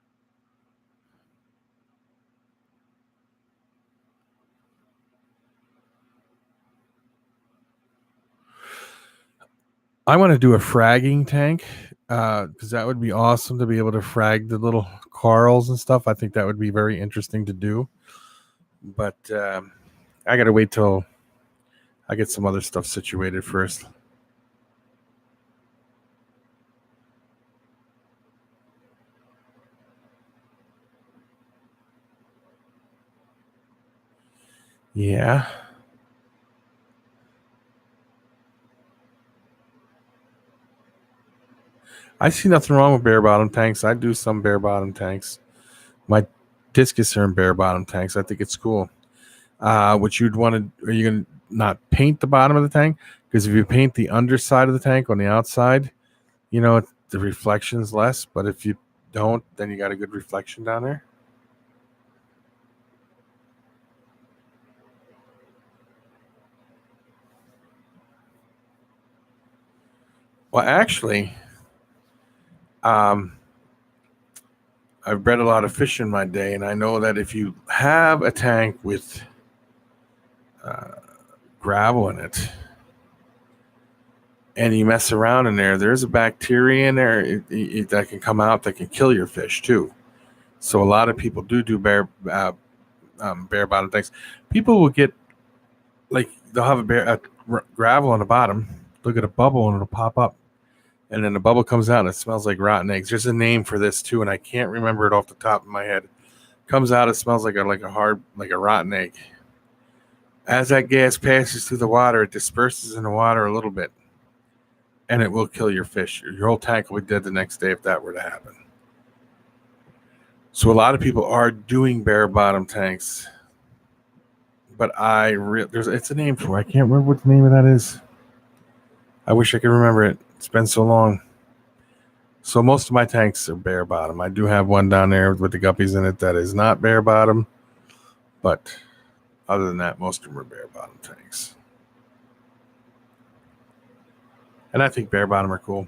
I want to do a fragging tank because that would be awesome to be able to frag the little corals and stuff. I think that would be very interesting to do. But I got to wait till I get some other stuff situated first. Yeah. I see nothing wrong with bare bottom tanks. I do some bare bottom tanks. My discus are in bare bottom tanks. I think it's cool. What you'd want to, are you going to not paint the bottom of the tank? Because if you paint the underside of the tank on the outside, the reflection's less. But if you don't, then you got a good reflection down there. Well, actually, I've bred a lot of fish in my day, and I know that if you have a tank with gravel in it and you mess around in there, there's a bacteria in there that can come out that can kill your fish too. So a lot of people do bare bottom tanks. People will get, like, they'll have gravel on the bottom, look at a bubble and it'll pop up. And then the bubble comes out and it smells like rotten eggs. There's a name for this too, and I can't remember it off the top of my head. Comes out, it smells like a rotten egg. As that gas passes through the water, it disperses in the water a little bit, and it will kill your fish. Your whole tank will be dead the next day if that were to happen. So a lot of people are doing bare bottom tanks, but it's a name for it. I can't remember what the name of that is. I wish I could remember it. It's been so long. So most of my tanks are bare bottom. I do have one down there with the guppies in it that is not bare bottom, but other than that, most of them are bare bottom tanks. And I think bare bottom are cool.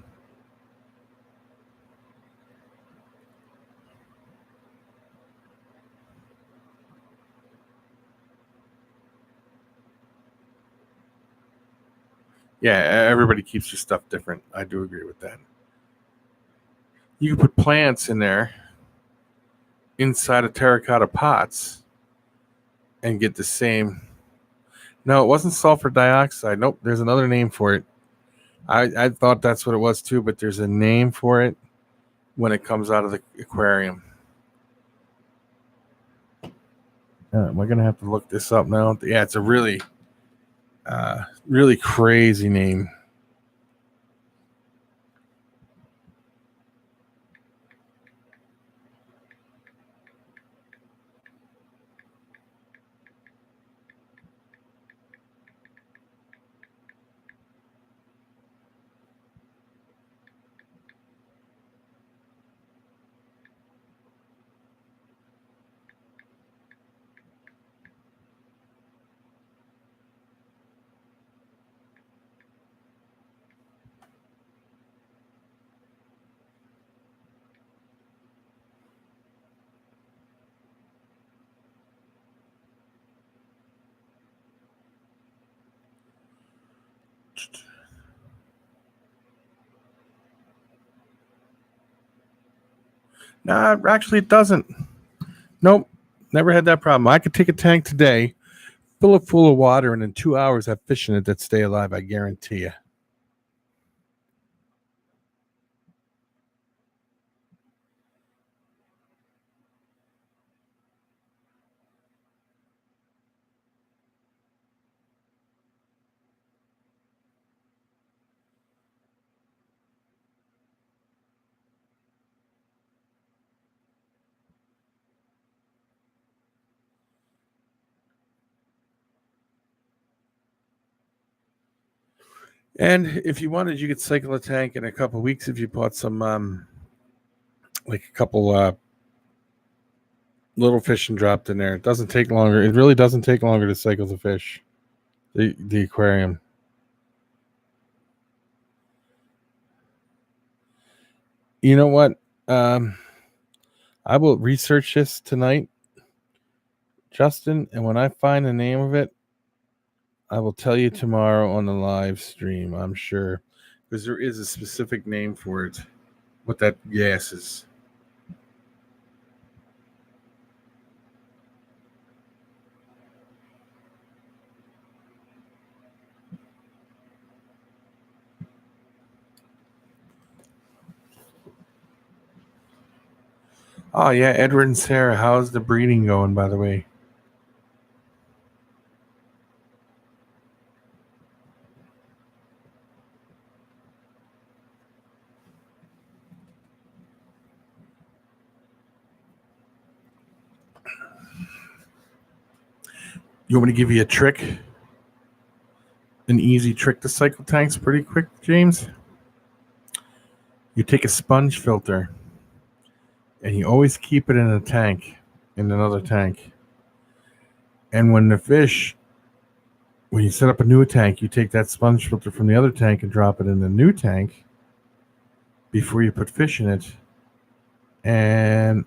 Yeah, everybody keeps your stuff different. I do agree with that. You can put plants in there inside of terracotta pots and get the same. No, it wasn't sulfur dioxide. Nope, there's another name for it. I thought that's what it was too, but there's a name for it when it comes out of the aquarium. Am I going to have to look this up now? Yeah, it's a really, really crazy name. Nah, actually, it doesn't. Nope, never had that problem. I could take a tank today, fill it full of water, and in 2 hours have fish in it that stay alive. I guarantee you. And if you wanted, you could cycle a tank in a couple of weeks if you bought some, like a couple little fish and dropped in there. It doesn't take longer. It really doesn't take longer to cycle the fish, the aquarium. You know what? I will research this tonight, Justin, and when I find the name of it, I will tell you tomorrow on the live stream, I'm sure, because there is a specific name for it, what that gas is. Oh, yeah, Edward and Sarah, how's the breeding going, by the way? You want me to give you a trick? An easy trick to cycle tanks pretty quick, James? You take a sponge filter and you always keep it in a tank, in another tank. And when you set up a new tank, you take that sponge filter from the other tank and drop it in the new tank before you put fish in it. And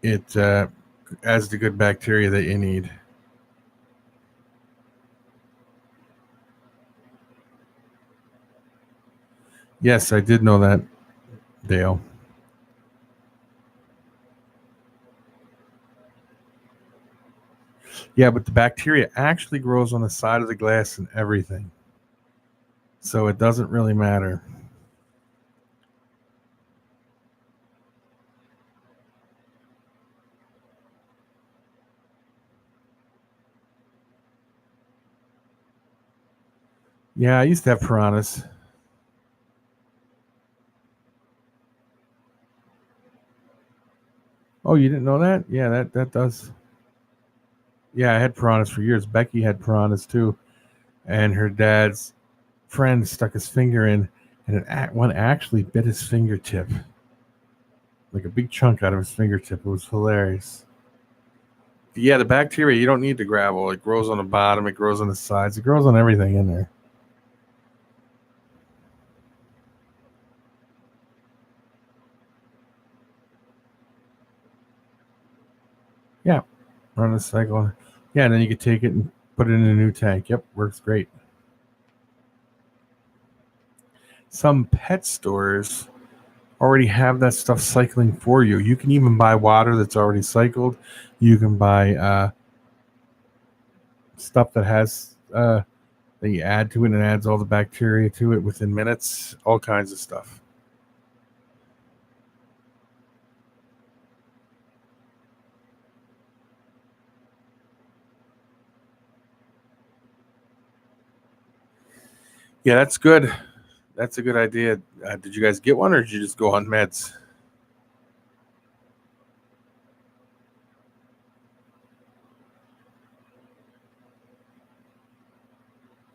it adds the good bacteria that you need. Yes, I did know that, Dale. Yeah, but the bacteria actually grows on the side of the glass and everything. So it doesn't really matter. Yeah, I used to have piranhas. Oh, you didn't know that? Yeah, that does. Yeah, I had piranhas for years. Becky had piranhas too, and her dad's friend stuck his finger in, and one actually bit his fingertip, like a big chunk out of his fingertip. It was hilarious. Yeah, the bacteria, you don't need the gravel. It grows on the bottom, it grows on the sides, it grows on everything in there. Yeah, run a cycle. Yeah, and then you could take it and put it in a new tank. Yep, works great. Some pet stores already have that stuff cycling for you. You can even buy water that's already cycled. You can buy stuff that has that you add to it and adds all the bacteria to it within minutes. All kinds of stuff. Yeah, that's good. That's a good idea. Did you guys get one, or did you just go on meds?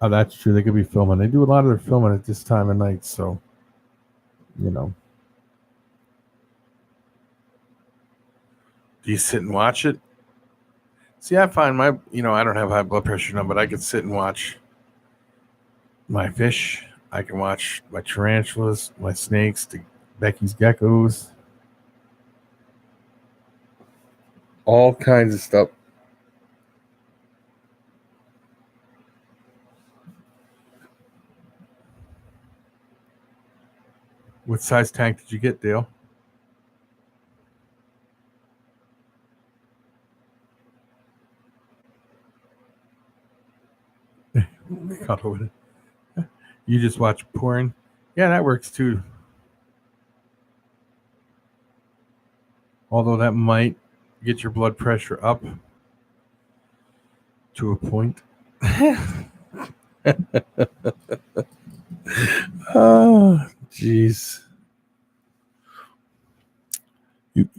Oh, that's true. They could be filming. They do a lot of their filming at this time of night, so you know. Do you sit and watch it? See, I find I don't have high blood pressure now, but I could sit and watch my fish. I can watch my tarantulas, my snakes, Becky's geckos, all kinds of stuff. What size tank did you get, Dale? You just watch porn? Yeah, that works too. Although that might get your blood pressure up to a point. Oh, jeez.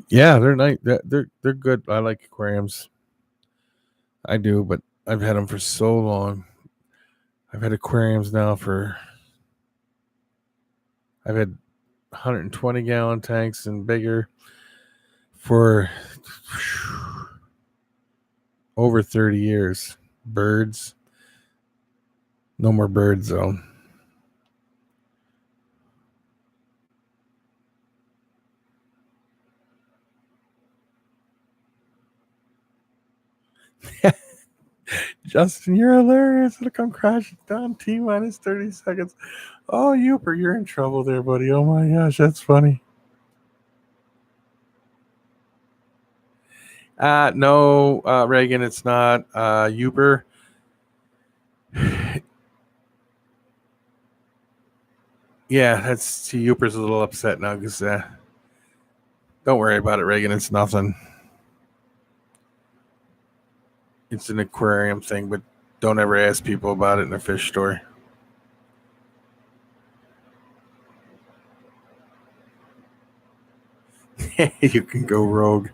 Yeah, they're nice. They're good. I like aquariums. I do, but I've had them for so long. I've had aquariums now for. I've had 120-gallon tanks and bigger for over 30 years. Birds. No more birds though. Justin, you're hilarious. It'll come crashing down T minus 30 seconds. Oh, Youper, you're in trouble there, buddy. Oh my gosh, that's funny. No, Reagan, it's not. Youper. Yeah, Youper's a little upset now because don't worry about it, Reagan. It's nothing. It's an aquarium thing, but don't ever ask people about it in a fish store. You can go rogue.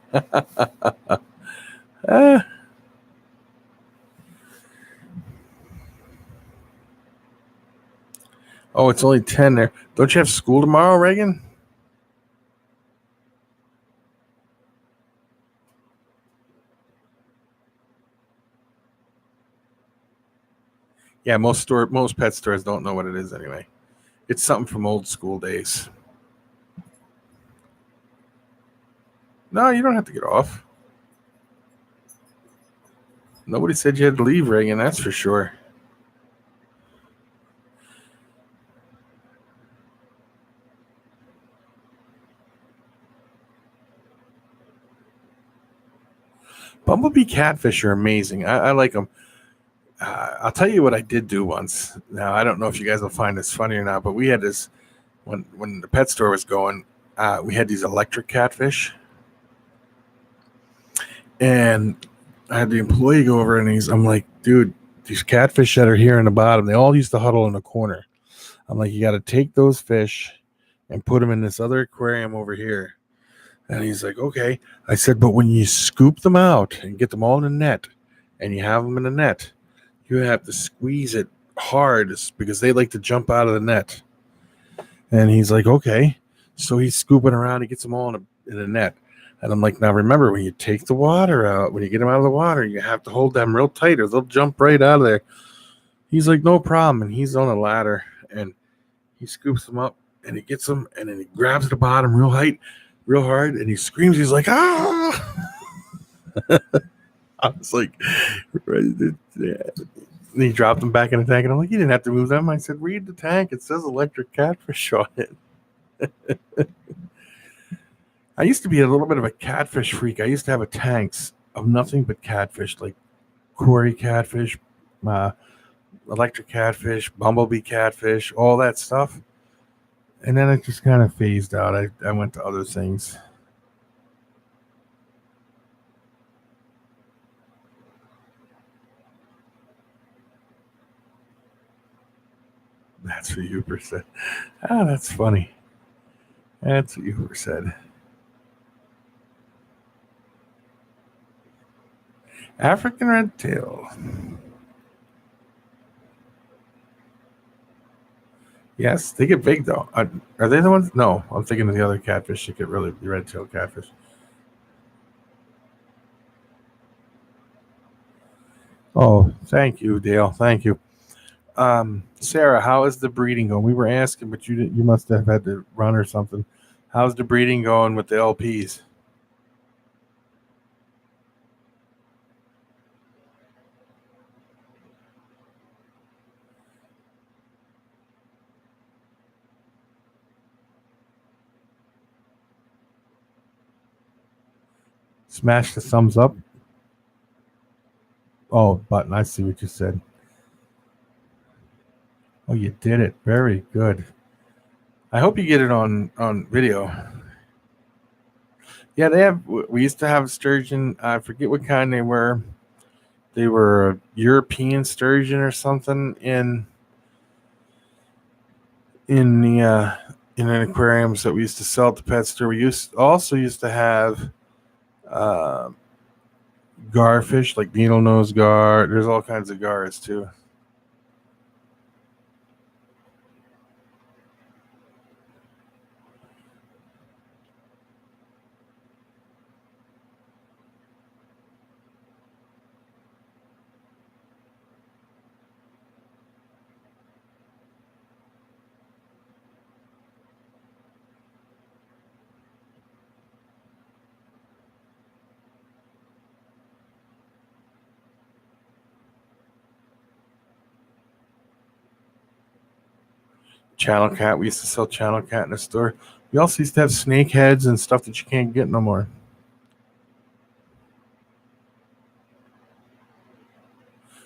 Oh, it's only 10 there. Don't you have school tomorrow, Reagan? Yeah, most pet stores don't know what it is anyway. It's something from old school days. No, you don't have to get off. Nobody said you had to leave, Reagan, that's for sure. Bumblebee catfish are amazing. I like them. I'll tell you what I did do once. Now, I don't know if you guys will find this funny or not, but we had this when the pet store was going, we had these electric catfish. And I had the employee go over and I'm like, dude, these catfish that are here in the bottom, they all used to huddle in the corner. I'm like, you got to take those fish and put them in this other aquarium over here. And he's like, okay. I said, but when you scoop them out and get them all in a net and you have them in a net, you have to squeeze it hard because they like to jump out of the net. And he's like, okay. So he's scooping around. He gets them all in a net. And I'm like, now remember, when you take the water out, when you get them out of the water, you have to hold them real tight or they'll jump right out of there. He's like, no problem. And he's on a ladder and he scoops them up and he gets them and then he grabs the bottom real hard and he screams. He's like, ah! I was like, and he dropped them back in the tank. And I'm like, you didn't have to move them. I said, read the tank. It says electric catfish on it. I used to be a little bit of a catfish freak. I used to have a tanks of nothing but catfish, like quarry catfish, electric catfish, bumblebee catfish, all that stuff. And then it just kind of phased out. I went to other things. That's what Hooper said. Ah, that's funny. That's what Hooper said. African red tail. Yes, they get big though. Are they the ones? No, I'm thinking of the other catfish that get really red tail catfish. Oh, thank you, Dale. Thank you. Sarah, how is the breeding going? We were asking, but you must have had to run or something. How's the breeding going with the LPs? Smash the thumbs up. Oh, button. I see what you said. Oh, you did it. Very good. I hope you get it on video. Yeah, we used to have sturgeon. I forget what kind they were. They were a European sturgeon or something in an aquariums that we used to sell at the pet store. We also used to have garfish, like needle-nosed gar. There's all kinds of gars too. Channel cat. We used to sell channel cat in the store. We also used to have snake heads and stuff that you can't get no more.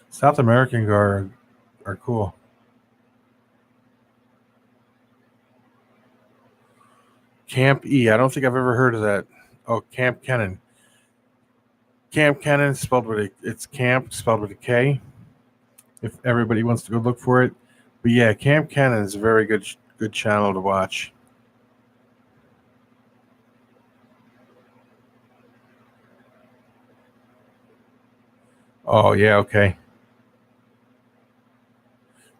South American gar are cool. Camp E. I don't think I've ever heard of that. Oh, Camp Kennan. Camp Kennan spelled with it's camp spelled with a K. If everybody wants to go look for it. But yeah, Camp Kennan is a very good channel to watch. Oh yeah, okay.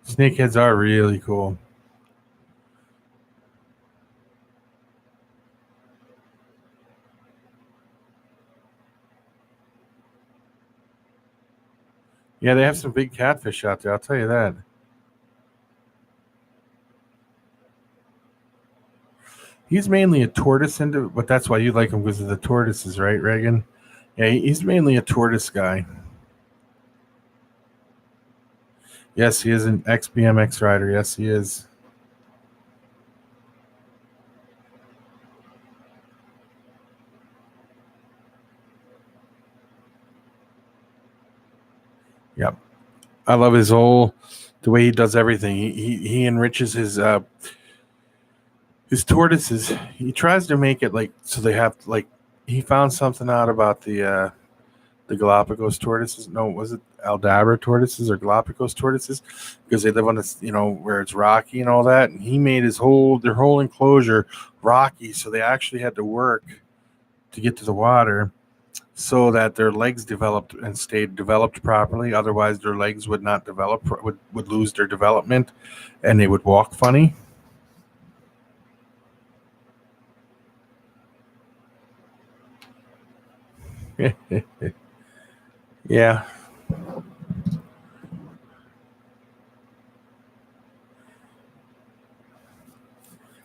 Snakeheads are really cool. Yeah, they have some big catfish out there. I'll tell you that. He's mainly a tortoise but that's why you like him, because of the tortoises, right, Reagan? Yeah, he's mainly a tortoise guy. Yes, he is an ex-BMX rider. Yes, he is. Yep. I love the way he does everything. He enriches his tortoises. He tries to make it like so they have like he found something out about the the Galapagos tortoises. No, was it Aldabra tortoises or Galapagos tortoises? Because they live on this, where it's rocky and all that. And he made their whole enclosure rocky, so they actually had to work to get to the water, so that their legs developed and stayed developed properly. Otherwise, their legs would not develop, would lose their development, and they would walk funny. Yeah.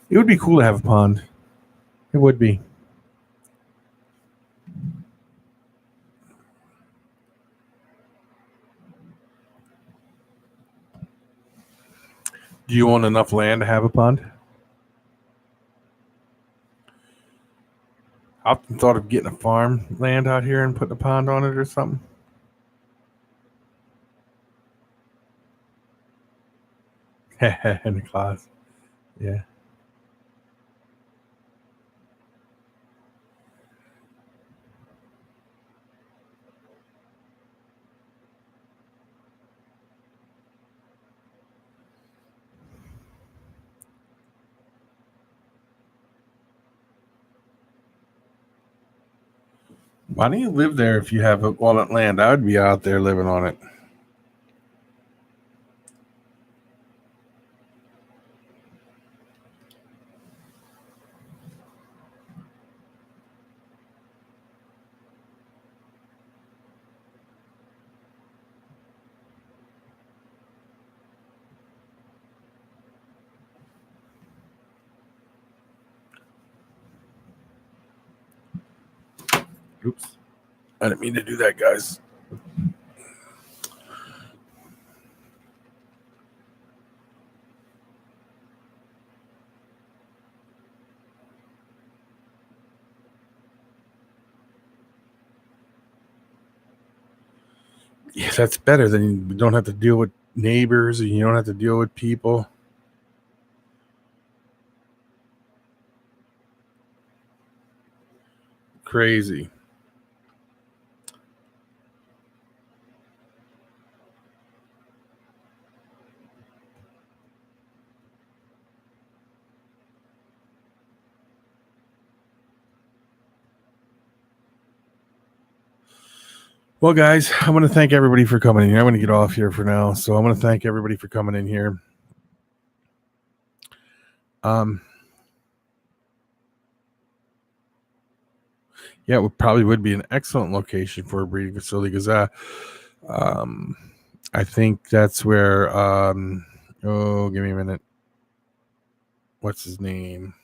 It would be cool to have a pond. It would be. Do you own enough land to have a pond? I often thought of getting a farm land out here and putting a pond on it or something. In the class. Yeah. Why don't you live there if you have all that land? I would be out there living on it. Oops. I didn't mean to do that, guys. Yeah, that's better. Then you don't have to deal with neighbors and you don't have to deal with people. Crazy. Well, guys, I want to thank everybody for coming in here. I'm going to get off here for now. So I want to thank everybody for coming in here. Yeah, it probably would be an excellent location for a breeding facility because I think that's where give me a minute. What's his name?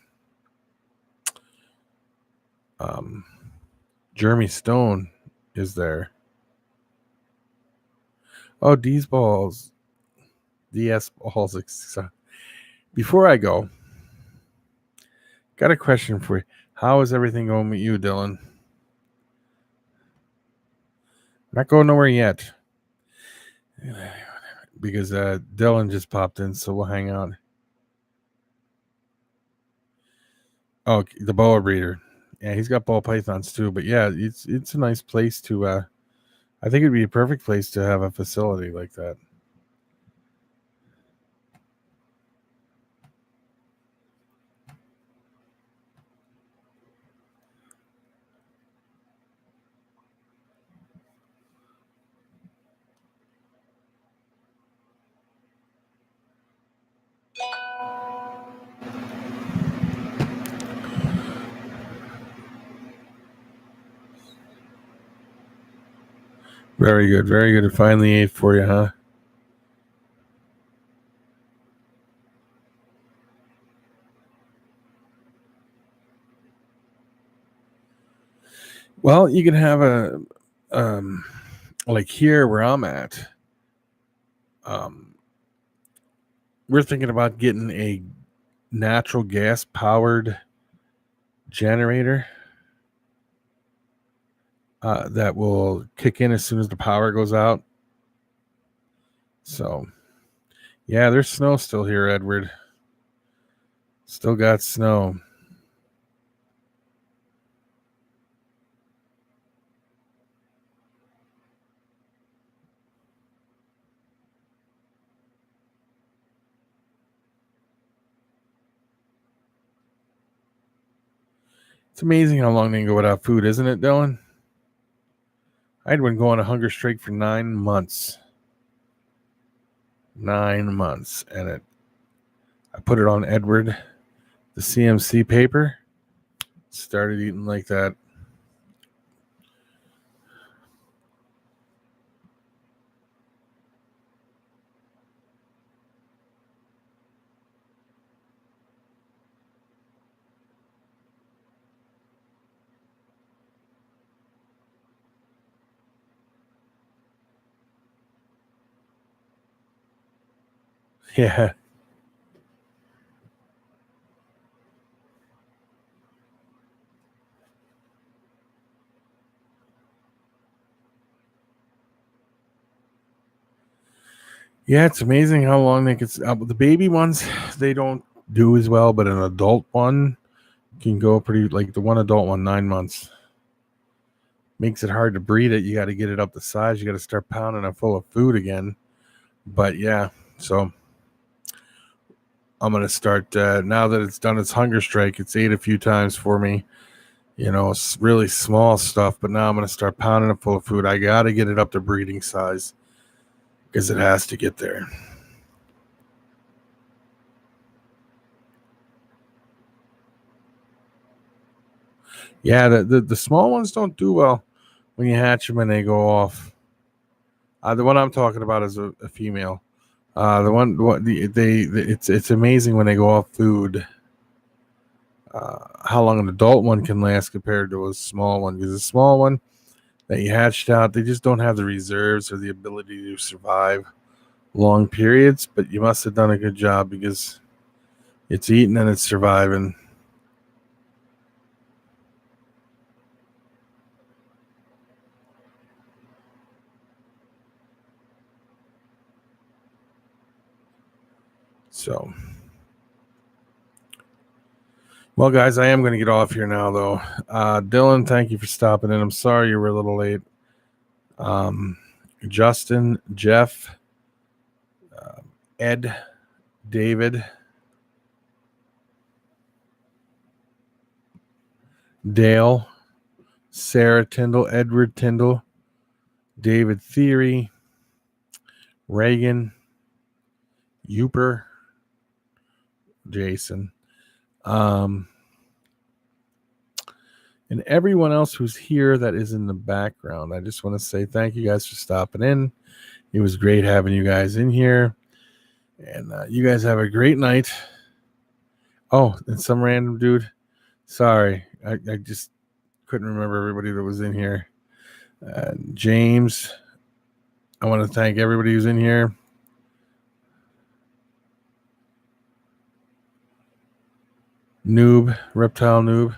Jeremy Stone is there. Oh, DS balls. Before I go, got a question for you. How is everything going with you, Dylan? Not going nowhere yet. Because Dylan just popped in, so we'll hang out. Oh, the boa breeder. Yeah, he's got ball pythons too. But yeah, it's a nice place to. I think it'd be a perfect place to have a facility like that. Very good, very good. Finally ate for you, huh? Well, you can have a like here where I'm at. We're thinking about getting a natural gas powered generator that will kick in as soon as the power goes out. So, yeah, there's snow still here, Edward. Still got snow. It's amazing how long they can go without food, isn't it, Dylan? I had one go on a hunger strike for 9 months. 9 months. And I put it on Edward, the CMC paper. Started eating like that. Yeah. Yeah, it's amazing how long they can. The baby ones, they don't do as well, but an adult one can go pretty. Like the one adult one, 9 months. Makes it hard to breed it. You got to get it up the size. You got to start pounding it full of food again. But yeah, so I'm gonna start now that it's done its hunger strike. It's ate a few times for me. It's really small stuff. But now I'm gonna start pounding it full of food. I got to get it up to breeding size because it has to get there. Yeah, the small ones don't do well when you hatch them and they go off. The one I'm talking about is a female. It's amazing when they go off food. How long an adult one can last compared to a small one, because a small one that you hatched out, they just don't have the reserves or the ability to survive long periods. But you must have done a good job because it's eating and it's surviving. So, well, guys, I am going to get off here now, though. Dylan, thank you for stopping in. I'm sorry you were a little late. Justin, Jeff, Ed, David, Dale, Sarah Tyndall, Edward Tyndall, David Theory, Reagan, Uper, Jason, and everyone else who's here that is in the background. I just want to say thank you guys for stopping in. It was great having you guys in here. And you guys have a great night. Oh, and some random dude. Sorry. I just couldn't remember everybody that was in here. James. I want to thank everybody who's in here. Noob. Reptile Noob.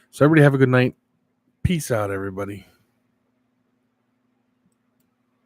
So everybody have a good night. Peace out, everybody.